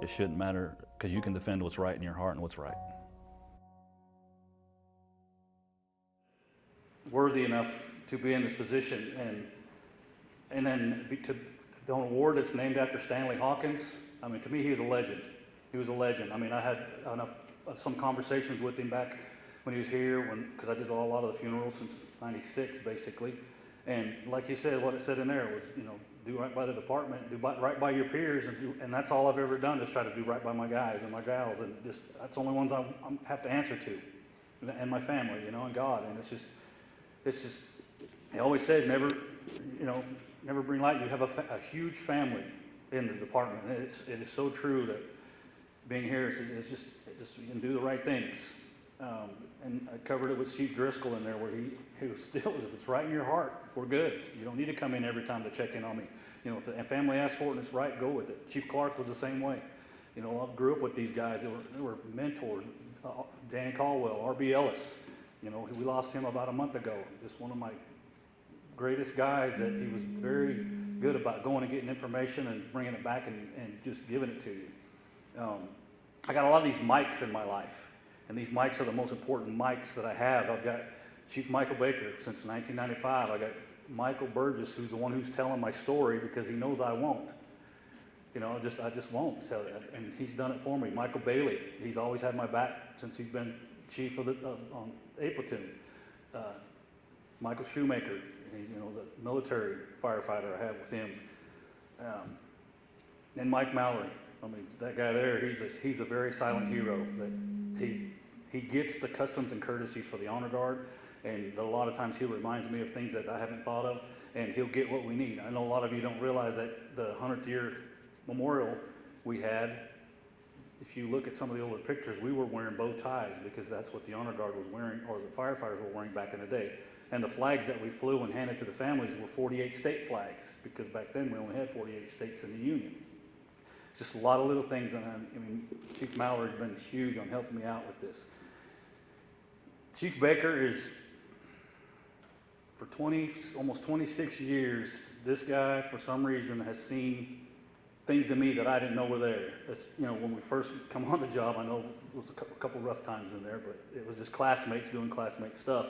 it shouldn't matter, because you can defend what's right in your heart and what's right. Worthy enough to be in this position, and then to the award that's named after Stanley Hawkins. I mean, to me, he's a legend. He was a legend. I mean, I had some conversations with him back when he was here, because I did a lot of the funerals since '96, basically. And like he said, what it said in there was, you know, do right by the department, right by your peers, and that's all I've ever done, is try to do right by my guys and my gals, and just that's the only ones I have to answer to, and my family, you know, and God. And it's just, he always said, never bring light. You have a huge family in the department. It is so true that being here is just you can do the right things. And I covered it with Chief Driscoll in there, where he was still, if it's right in your heart, we're good. You don't need to come in every time to check in on me. You know, if the family asks for it and it's right, go with it. Chief Clark was the same way. You know, I grew up with these guys. They were mentors. Danny Caldwell, R.B. Ellis. You know, we lost him about a month ago. Just one of my greatest guys, that he was very good about going and getting information and bringing it back and just giving it to you. I got a lot of these mics in my life. And these mics are the most important mics that I have. I've got Chief Michael Baker since 1995. I got Michael Burgess, who's the one who's telling my story, because he knows I won't. You know, I just won't tell it. And he's done it for me. Michael Bailey, he's always had my back since he's been chief of Appleton. Michael Shoemaker, he's, you know, the military firefighter I have with him. And Mike Mallory. I mean, that guy there, he's a very silent hero. That he gets the customs and courtesies for the honor guard, and a lot of times he reminds me of things that I haven't thought of, and he'll get what we need. I know a lot of you don't realize that the 100th year memorial we had, if you look at some of the older pictures, we were wearing bow ties, because that's what the honor guard was wearing, or the firefighters were wearing back in the day. And the flags that we flew and handed to the families were 48 state flags, because back then we only had 48 states in the Union. Just a lot of little things, and I mean, Chief Mallory's been huge on helping me out with this. Chief Baker is, for almost 26 years, this guy, for some reason, has seen things in me that I didn't know were there. It's, you know, when we first come on the job, I know it was a couple rough times in there, but it was just classmates doing classmate stuff.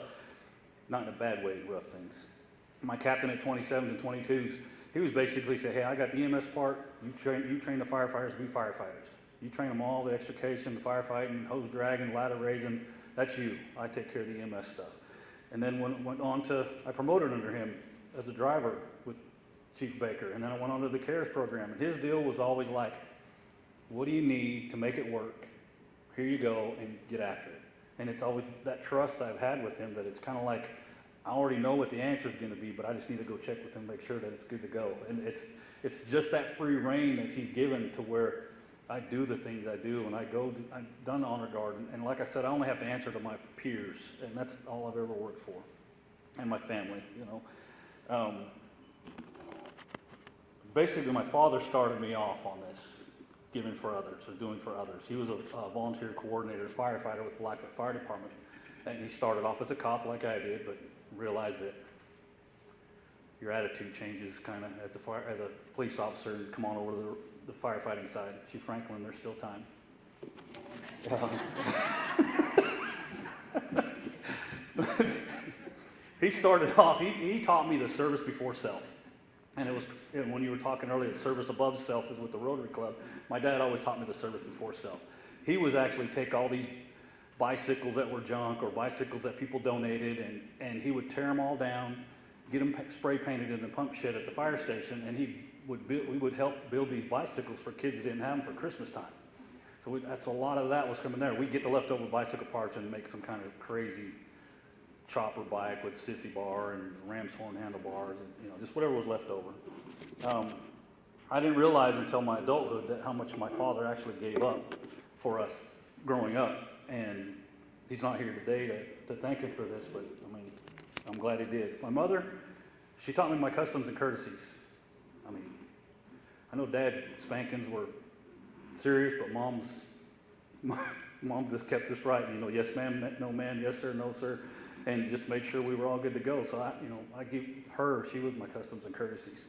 Not in a bad way, rough things. My captain at 27s and 22s, he was basically saying, hey, I got the EMS part, you train the firefighters, we firefighters. You train them all, the extrication, the firefighting, hose dragging, ladder raising, that's you. I take care of the EMS stuff. And then I promoted under him as a driver with Chief Baker, and then I went on to the CARES program, and his deal was always like, what do you need to make it work? Here you go, and get after it. And it's always that trust I've had with him, that it's kind of like, I already know what the answer is going to be, but I just need to go check with him, make sure that it's good to go. And it's just that free reign that he's given, to where I do the things I do, and I've done the honor guard, and like I said, I only have to answer to my peers, and that's all I've ever worked for, and my family, you know. Basically, my father started me off on this, giving for others, or doing for others. He was a volunteer coordinator, firefighter with the Blackfoot Fire Department, and he started off as a cop like I did, but realized that your attitude changes kind of as a police officer, and come on over to the firefighting side. Chief Franklin, there's still time. He started off, he taught me the service before self. And it was, and when you were talking earlier, service above self is with the Rotary Club. My dad always taught me the service before self. He was actually take all these bicycles that were junk or bicycles that people donated, and he would tear them all down, get them spray painted in the pump shed at the fire station, and we would help build these bicycles for kids that didn't have them for Christmas time. So that's a lot of that was coming there. We'd get the leftover bicycle parts and make some kind of crazy chopper bike with sissy bar and ram's horn handlebars, and just whatever was left over. I didn't realize until my adulthood that how much my father actually gave up for us growing up, and he's not here today to thank him for this, but I mean, I'm glad he did. My mother, she taught me my customs and courtesies. I mean, I know Dad's spankings were serious, but Mom just kept us right. Yes ma'am, no ma'am, yes sir, no sir, and just made sure we were all good to go. So I give her, she was my customs and courtesies.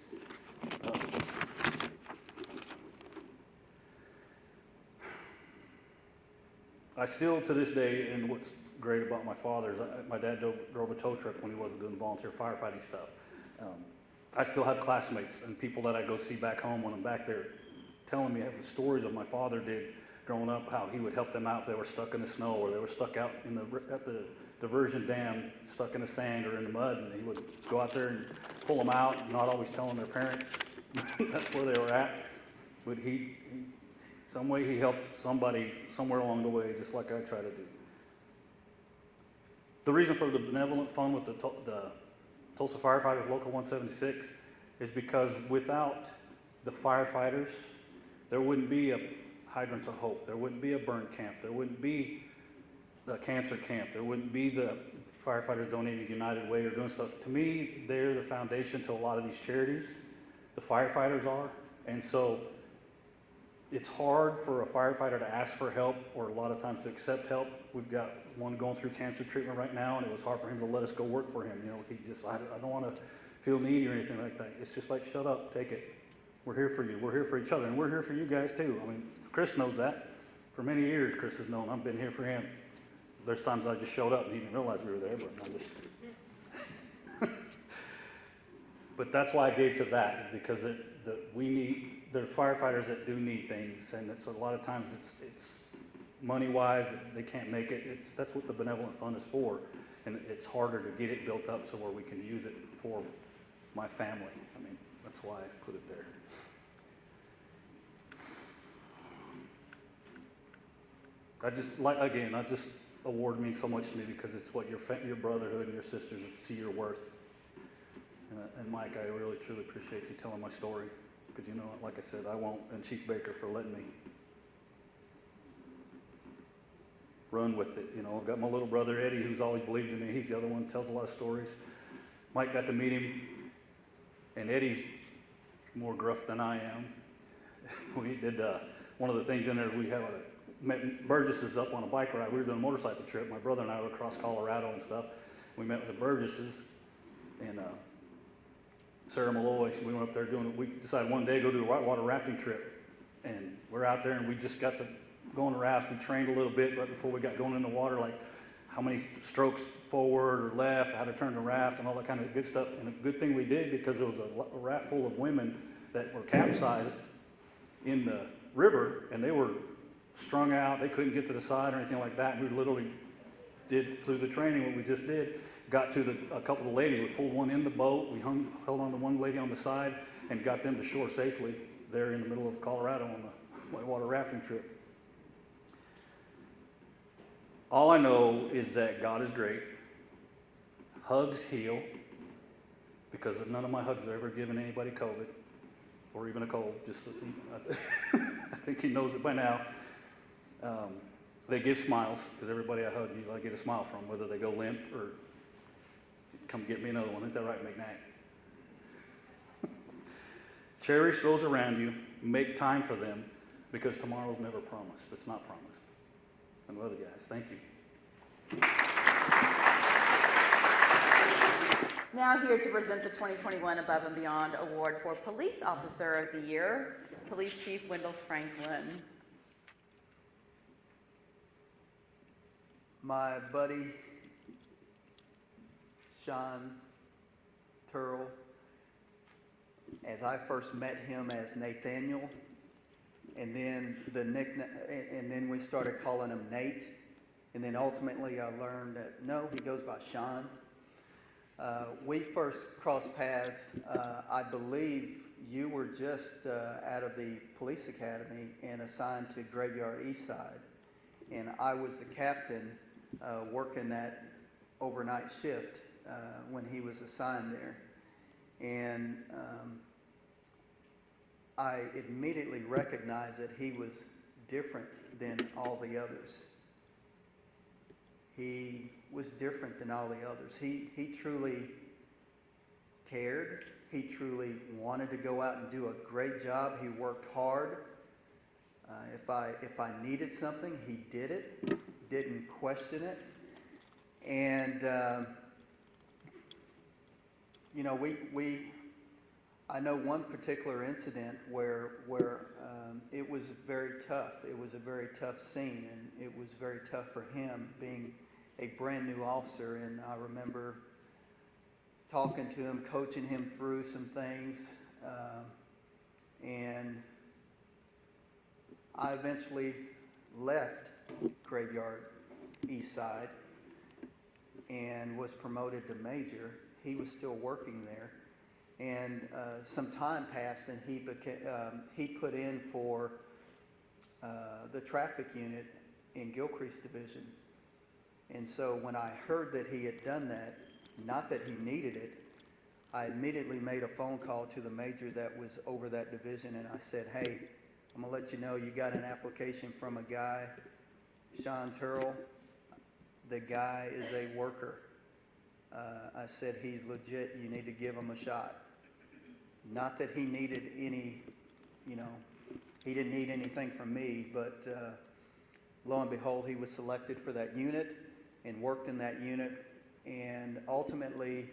I still, to this day, and what's great about my father is my dad drove a tow truck when he wasn't doing volunteer firefighting stuff. I still have classmates and people that I go see back home when I'm back there telling me the stories of my father did growing up, how he would help them out if they were stuck in the snow or they were stuck out at the diversion dam, stuck in the sand or in the mud, and he would go out there and pull them out, not always telling their parents that's where they were at. But some way he helped somebody somewhere along the way, just like I try to do. The reason for the benevolent fund with the Tulsa Firefighters Local 176 is because without the firefighters, there wouldn't be a Hydrants of Hope, there wouldn't be a burn camp, there wouldn't be the cancer camp, there wouldn't be the firefighters donating United Way or doing stuff. To me, they're the foundation to a lot of these charities. The firefighters are, and so it's hard for a firefighter to ask for help or a lot of times to accept help. We've got one going through cancer treatment right now, and it was hard for him to let us go work for him. I don't want to feel needy or anything like that. It's just like, shut up, take it. We're here for you. We're here for each other, and we're here for you guys too. I mean, Chris knows that. For many years, Chris has known I've been here for him. There's times I just showed up and he didn't realize we were there, but I just... But that's why I gave to that, because there's firefighters that do need things, and it's a lot of times it's money-wise, they can't make it. That's what the benevolent fund is for, and it's harder to get it built up so where we can use it for my family. I mean, that's why I put it there. I just award means so much to me because it's what your brotherhood and your sisters see your worth. And Mike, I really truly appreciate you telling my story, because like I said, I won't, and Chief Baker for letting me run with it. I've got my little brother Eddie, who's always believed in me. He's the other one that tells a lot of stories. Mike got to meet him, and Eddie's more gruff than I am. We did one of the things in there. We have met Burgesses up on a bike ride. We were doing a motorcycle trip. My brother and I were across Colorado and stuff. We met with the Burgesses, and Sarah Malloy, we went up there we decided one day to go do a whitewater rafting trip. And we're out there and we just got to go on the rafts. We trained a little bit right before we got going in the water, like how many strokes forward or left, how to turn the raft and all that kind of good stuff. And a good thing we did, because there was a raft full of women that were capsized in the river and they were strung out. They couldn't get to the side or anything like that. And we literally did, through the training, what we just did, got to a couple of ladies. We pulled one in the boat. We held on to one lady on the side and got them to shore safely there in the middle of Colorado on the whitewater rafting trip. All I know is that God is great. Hugs heal, because none of my hugs have ever given anybody COVID or even a cold. I think he knows it by now. They give smiles, because everybody I hug usually I get a smile from, whether they go limp or come get me another one. Isn't that right, McKnack? Cherish those around you. Make time for them, because tomorrow's never promised. It's not promised. I love you guys. Thank you.
Now here to present the 2021 Above and Beyond Award for Police Officer of the Year, Police Chief Wendell Franklin.
My buddy, Sean Turrell, as I first met him as Nathaniel, and then and then we started calling him Nate, and then ultimately I learned that no, he goes by Sean. We first crossed paths, I believe you were just out of the police academy and assigned to Graveyard Eastside, and I was the captain working that overnight shift when he was assigned there. And I immediately recognized that he was different than all the others. He was different than all the others. He truly cared. He truly wanted to go out and do a great job. He worked hard. If I needed something, he did it, didn't question it. And you know, I know one particular incident where it was very tough. It was a very tough scene, and it was very tough for him being a brand new officer. And I remember talking to him, coaching him through some things, and I eventually left Graveyard Eastside and was promoted to major. He was still working there. And some time passed, and he put in for the traffic unit in Gilcrease Division. And so when I heard that he had done that, not that he needed it, I immediately made a phone call to the major that was over that division, and I said, hey, I'm going to let you know you got an application from a guy, Sean Turrell. The guy is a worker. I said, he's legit. You need to give him a shot. Not that he needed any, you know, he didn't need anything from me, but lo and behold, he was selected for that unit and worked in that unit. And ultimately,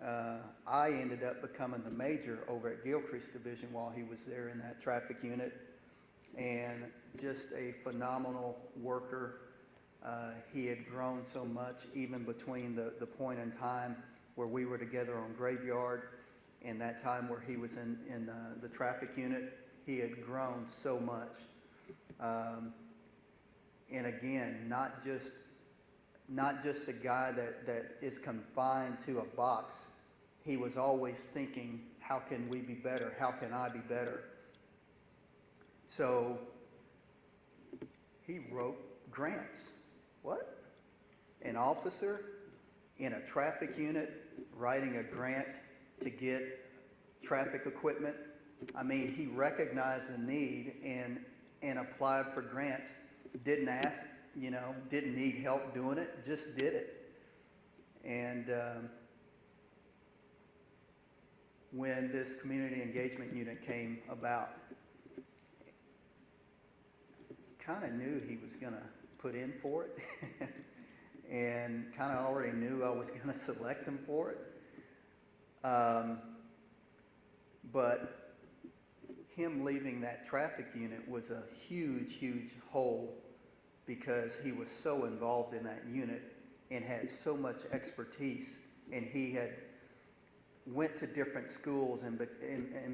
I ended up becoming the major over at Gilcrease Division while he was there in that traffic unit. And just a phenomenal worker. He had grown so much, even between the point in time where we were together on Graveyard and that time where he was in the traffic unit. He had grown so much. And again, not just a guy that is confined to a box. He was always thinking, how can we be better? How can I be better? So he wrote grants. What? An officer in a traffic unit writing a grant to get traffic equipment? I mean, he recognized the need and applied for grants. Didn't ask, you know, didn't need help doing it, just did it. And when this community engagement unit came about, kind of knew he was going to put in for it and kind of already knew I was going to select him for it. But him leaving that traffic unit was a huge, huge hole because he was so involved in that unit and had so much expertise, and he had went to different schools and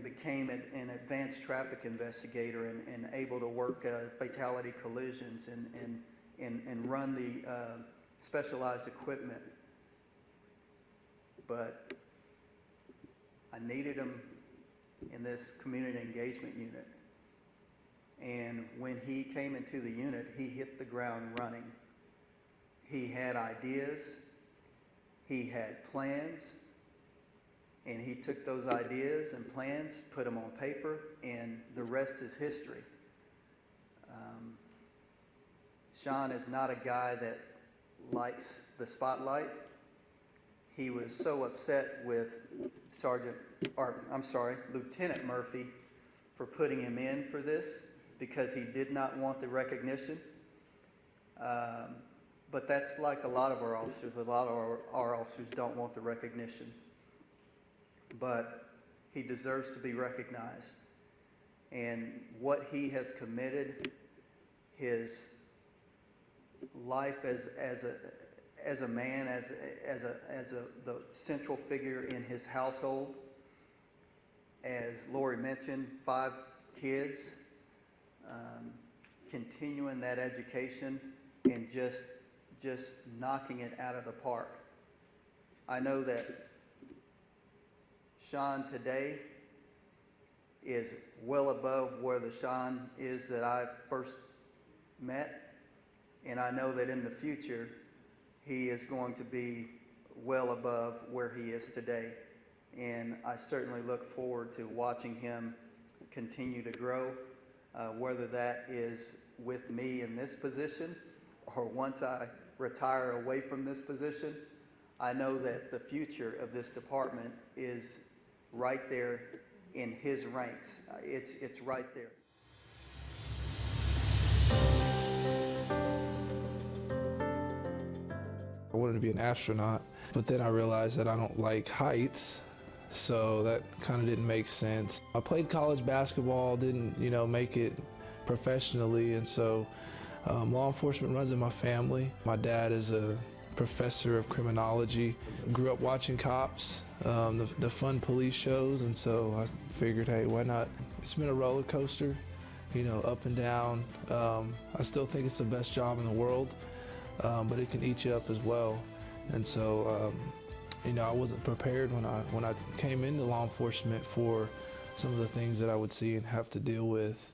became an advanced traffic investigator and able to work fatality collisions and run the specialized equipment. But I needed him in this community engagement unit. And when he came into the unit, he hit the ground running. He had ideas, he had plans, and he took those ideas and plans, put them on paper, and the rest is history. Sean is not a guy that likes the spotlight. He was so upset with Lieutenant Murphy for putting him in for this because he did not want the recognition. But that's like a lot of our officers. A lot of our officers don't want the recognition. but he deserves to be recognized. And what he has committed, his life as a man, as the central figure in his household. As Lori mentioned, 5 kids, continuing that education and just knocking it out of the park. I know that Sean today is well above where the Sean is that I first met, and I know that in the future he is going to be well above where he is today. And I certainly look forward to watching him continue to grow, whether that is with me in this position or once I retire away from this position. I know that the future of this department is right there in his ranks. It's right there.
I wanted to be an astronaut, but then I realized that I don't like heights, so that kind of didn't make sense. I played college basketball, didn't, make it professionally, and so law enforcement runs in my family. My dad is a professor of criminology. Grew up watching Cops, the fun police shows, and so I figured, hey, why not? It's been a roller coaster, up and down. I still think it's the best job in the world, but it can eat you up as well. And so, I wasn't prepared when I came into law enforcement for some of the things that I would see and have to deal with.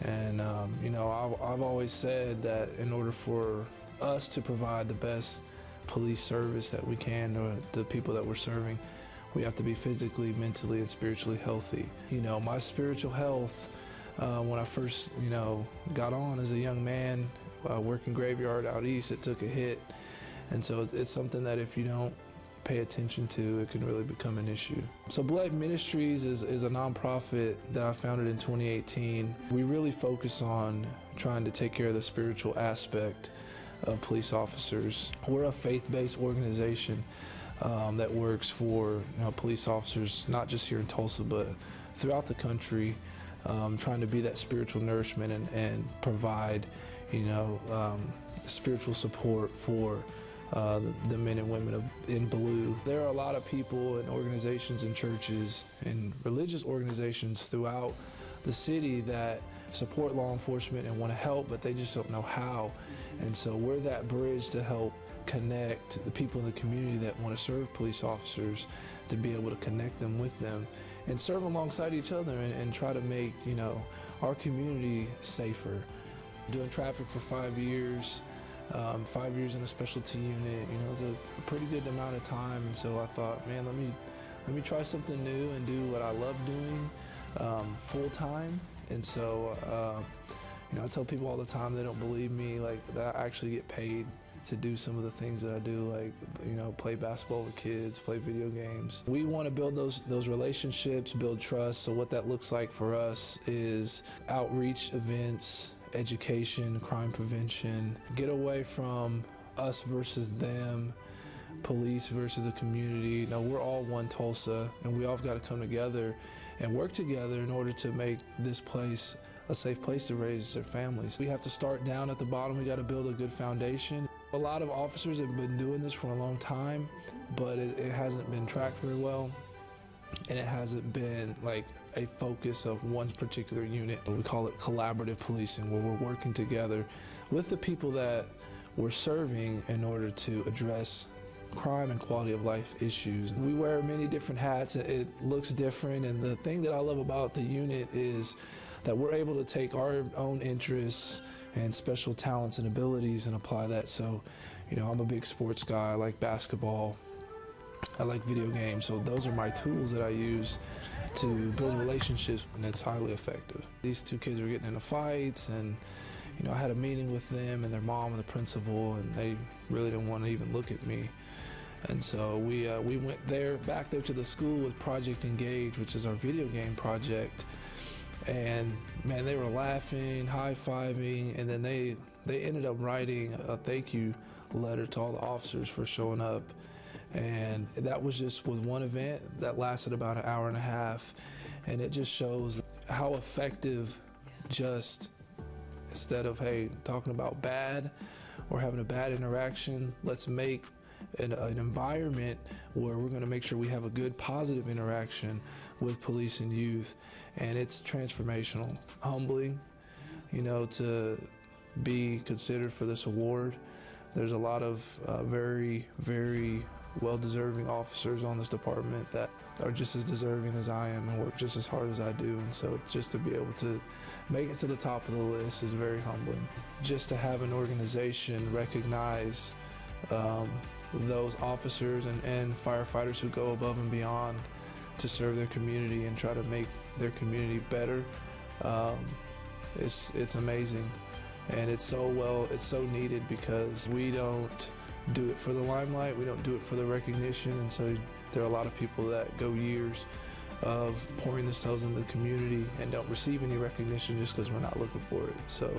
And, I've always said that in order for us to provide the best police service that we can to the people that we're serving, we have to be physically, mentally, and spiritually healthy. My spiritual health, when I first, got on as a young man, working graveyard out east, it took a hit. And so it's something that if you don't pay attention to, it can really become an issue. So Blood Ministries is a nonprofit that I founded in 2018. We really focus on trying to take care of the spiritual aspect of police officers. We're a faith-based organization that works for police officers, not just here in Tulsa, but throughout the country, trying to be that spiritual nourishment and provide, spiritual support for the men and women in blue. There are a lot of people and organizations and churches and religious organizations throughout the city that support law enforcement and want to help, but they just don't know how. And so we're that bridge to help connect the people in the community that want to serve police officers, to be able to connect them with them and serve alongside each other and try to make, our community safer. Doing traffic for 5 years, 5 years in a specialty unit, it's a pretty good amount of time. And so I thought, man, let me try something new and do what I love doing full time. And so, I tell people all the time they don't believe me, like that I actually get paid to do some of the things that I do, like, play basketball with kids, play video games. We want to build those relationships, build trust. So what that looks like for us is outreach events, education, crime prevention, get away from us versus them, police versus the community. No, we're all one Tulsa, and we all got to come together and work together in order to make this place a safe place to raise their families. We have to start down at the bottom. We got to build a good foundation. A lot of officers have been doing this for a long time, but it hasn't been tracked very well, and it hasn't been like a focus of one particular unit. We call it collaborative policing, where we're working together with the people that we're serving in order to address crime and quality of life issues. We wear many different hats. It looks different, and the thing that I love about the unit is that we're able to take our own interests and special talents and abilities and apply that. So, I'm a big sports guy. I like basketball. I like video games. So those are my tools that I use to build relationships, and it's highly effective. These two kids were getting into fights, and I had a meeting with them and their mom and the principal, and they really didn't want to even look at me. And so we went back there to the school with Project Engage, which is our video game project. And man, they were laughing, high-fiving, and then they ended up writing a thank you letter to all the officers for showing up And that was just with one event that lasted about an hour and a half. And it just shows how effective, just instead of, hey, talking about bad or having a bad interaction, let's make an environment where we're going to make sure we have a good positive interaction with police and youth. And it's transformational, humbling, you know, to be considered for this award. There's a lot of very, very well-deserving officers on this department that are just as deserving as I am and work just as hard as I do. And so just to be able to make it to the top of the list is very humbling. Just to have an organization recognize those officers and firefighters who go above and beyond to serve their community and try to make their community better, it's amazing. And it's so needed because we don't do it for the limelight, we don't do it for the recognition, and so there are a lot of people that go years of pouring themselves into the community and don't receive any recognition just because we're not looking for it. So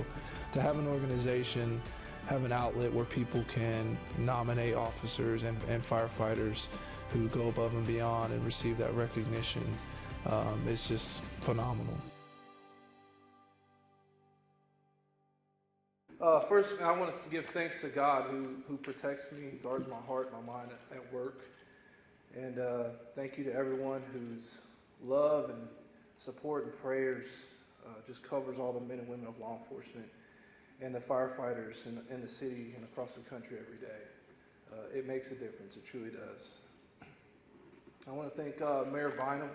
to have an organization, have an outlet where people can nominate officers and firefighters who go above and beyond and receive that recognition, it's just phenomenal.
First, I want to give thanks to God who protects me, guards my heart, my mind at work. And thank you to everyone whose love and support and prayers just covers all the men and women of law enforcement and the firefighters in the city and across the country every day. It makes a difference. It truly does. I want to thank Mayor Bynum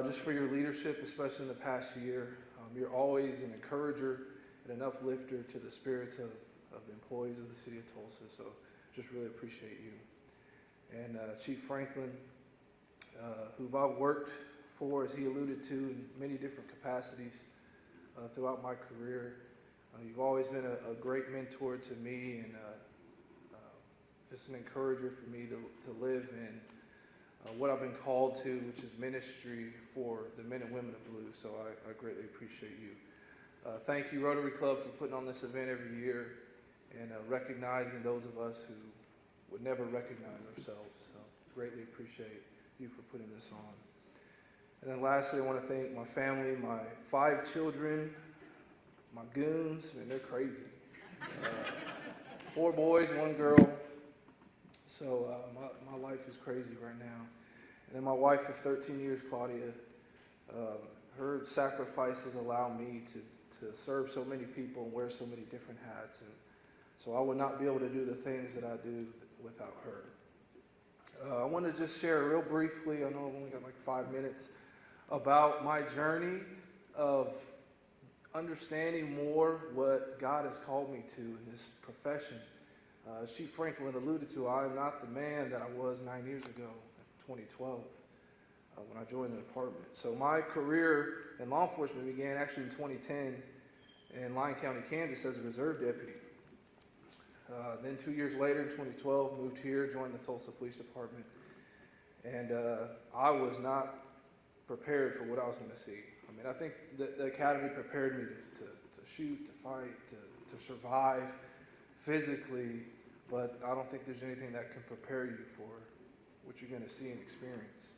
just for your leadership, especially in the past year. You're always an encourager and an uplifter to the spirits of the employees of the city of Tulsa. So just really appreciate you. And Chief Franklin, who I've worked for, as he alluded to, in many different capacities throughout my career. You've always been a great mentor to me and just an encourager for me to live in what I've been called to, which is ministry for the men and women of blue. So I greatly appreciate you. Thank you, Rotary Club, for putting on this event every year and recognizing those of us who would never recognize ourselves. So greatly appreciate you for putting this on. And then lastly, I want to thank my family, my 5 children, my goons. Man, they're crazy. 4 boys, 1 girl. So my life is crazy right now. And then my wife of 13 years, Claudia, her sacrifices allow me to serve so many people and wear so many different hats. And so I would not be able to do the things that I do without her. I want to just share real briefly, I know I've only got like 5 minutes, about my journey of understanding more what God has called me to in this profession. As Chief Franklin alluded to, I am not the man that I was 9 years ago, in 2012, when I joined the department. So my career in law enforcement began actually in 2010 in Lyon County, Kansas as a reserve deputy. Then 2 years later, in 2012, moved here, joined the Tulsa Police Department. And I was not prepared for what I was going to see. I mean, I think the academy prepared me to shoot, to fight, to survive physically, but I don't think there's anything that can prepare you for what you're going to see and experience.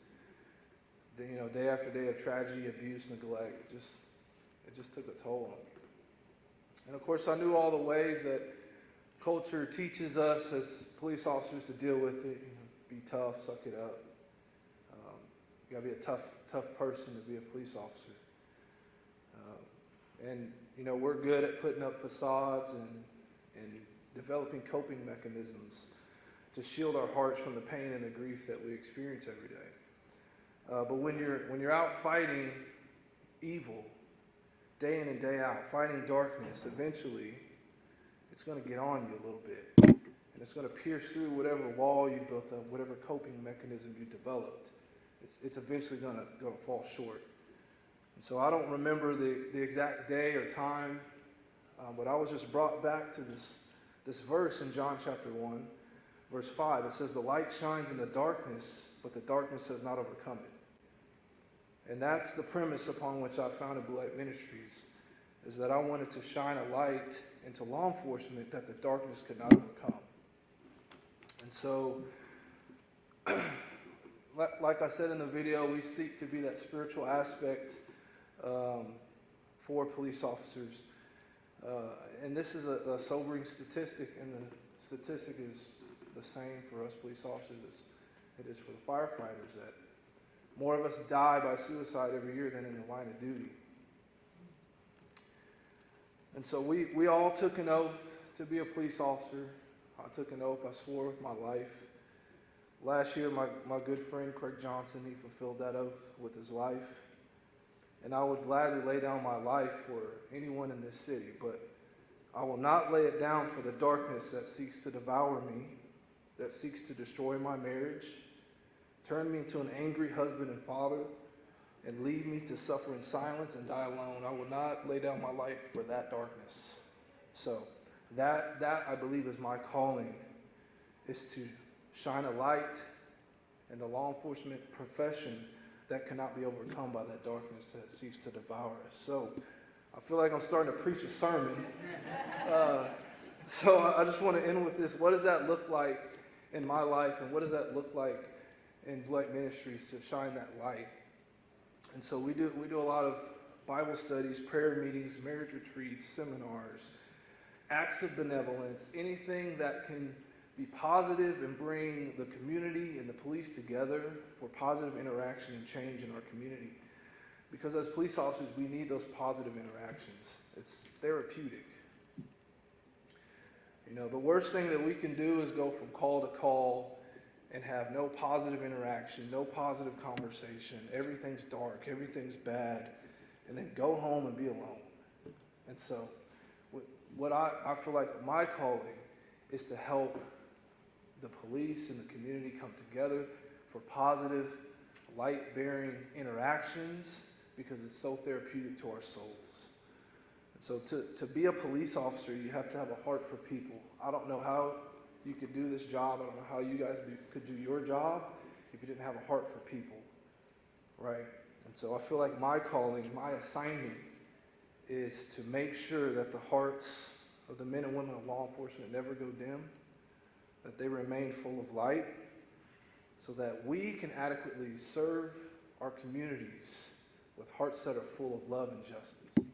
You know, day after day of tragedy, abuse, neglect, it just took a toll on me. And of course, I knew all the ways that culture teaches us as police officers to deal with it. You know, be tough, suck it up. You got to be a tough person to be a police officer. And you know, we're good at putting up facades and developing coping mechanisms to shield our hearts from the pain and the grief that we experience every day. But when you're out fighting evil, day in and day out, fighting darkness, eventually it's going to get on you a little bit. And it's going to pierce through whatever wall you built up, whatever coping mechanism you developed. It's eventually going to fall short. And so I don't remember the exact day or time, but I was just brought back to this verse in John chapter 1, verse 5. It says, "The light shines in the darkness, but the darkness has not overcome it." And that's the premise upon which I founded Blue Light Ministries, is that I wanted to shine a light into law enforcement that the darkness could not overcome. And so like I said in the video, we seek to be that spiritual aspect for police officers. And this is a sobering statistic, and the statistic is the same for us police officers as it is for the firefighters, that more of us die by suicide every year than in the line of duty. And so we all took an oath to be a police officer. I took an oath, I swore with my life. Last year, my good friend Craig Johnson, he fulfilled that oath with his life. And I would gladly lay down my life for anyone in this city, but I will not lay it down for the darkness that seeks to devour me, that seeks to destroy my marriage, turn me into an angry husband and father, and leave me to suffer in silence and die alone. I will not lay down my life for that darkness. So that I believe is my calling, is to shine a light in the law enforcement profession that cannot be overcome by that darkness that seeks to devour us. So I feel like I'm starting to preach a sermon. So I just want to end with this. What does that look like in my life, and what does that look like in Blue Ministries to shine that light? And so we do a lot of Bible studies, prayer meetings, marriage retreats, seminars, acts of benevolence, anything that can be positive and bring the community and the police together for positive interaction and change in our community. Because as police officers, we need those positive interactions. It's therapeutic. You know, the worst thing that we can do is go from call to call and have no positive interaction, no positive conversation. Everything's dark, everything's bad, and then go home and be alone. And so what I feel like my calling is to help the police and the community come together for positive, light-bearing interactions, because it's so therapeutic to our souls. And so to be a police officer, you have to have a heart for people. I don't know how you could do this job. I don't know how you guys could do your job if you didn't have a heart for people, right? And so I feel like my calling, my assignment, is to make sure that the hearts of the men and women of law enforcement never go dim, that they remain full of light, so that we can adequately serve our communities with hearts that are full of love and justice.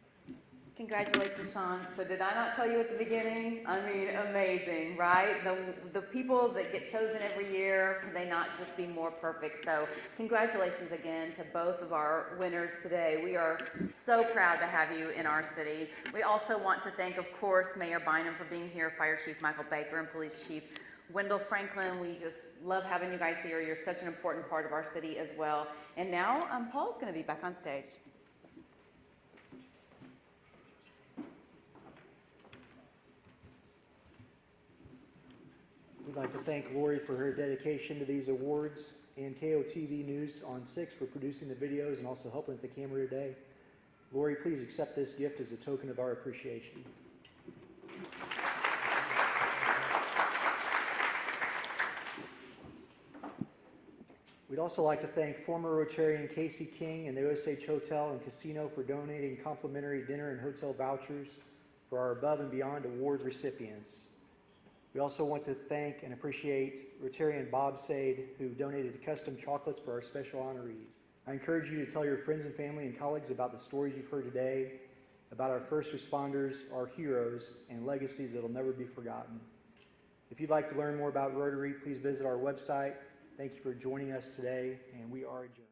Congratulations, Sean. So did I not tell you at the beginning? I mean, amazing, right? The people that get chosen every year, can they not just be more perfect? So congratulations again to both of our winners today. We are so proud to have you in our city. We also want to thank, of course, Mayor Bynum for being here, Fire Chief Michael Baker, and Police Chief Wendell Franklin. We just love having you guys here. You're such an important part of our city as well. And now Paul's going to be back on stage.
We'd like to thank Lori for her dedication to these awards, and KOTV News on 6 for producing the videos and also helping with the camera today. Lori, please accept this gift as a token of our appreciation. We'd also like to thank former Rotarian Casey King and the Osage Hotel and Casino for donating complimentary dinner and hotel vouchers for our Above and Beyond Award recipients. We also want to thank and appreciate Rotarian Bob Sade, who donated custom chocolates for our special honorees. I encourage you to tell your friends and family and colleagues about the stories you've heard today, about our first responders, our heroes, and legacies that will never be forgotten. If you'd like to learn more about Rotary, please visit our website. Thank you for joining us today, and we are adjourned.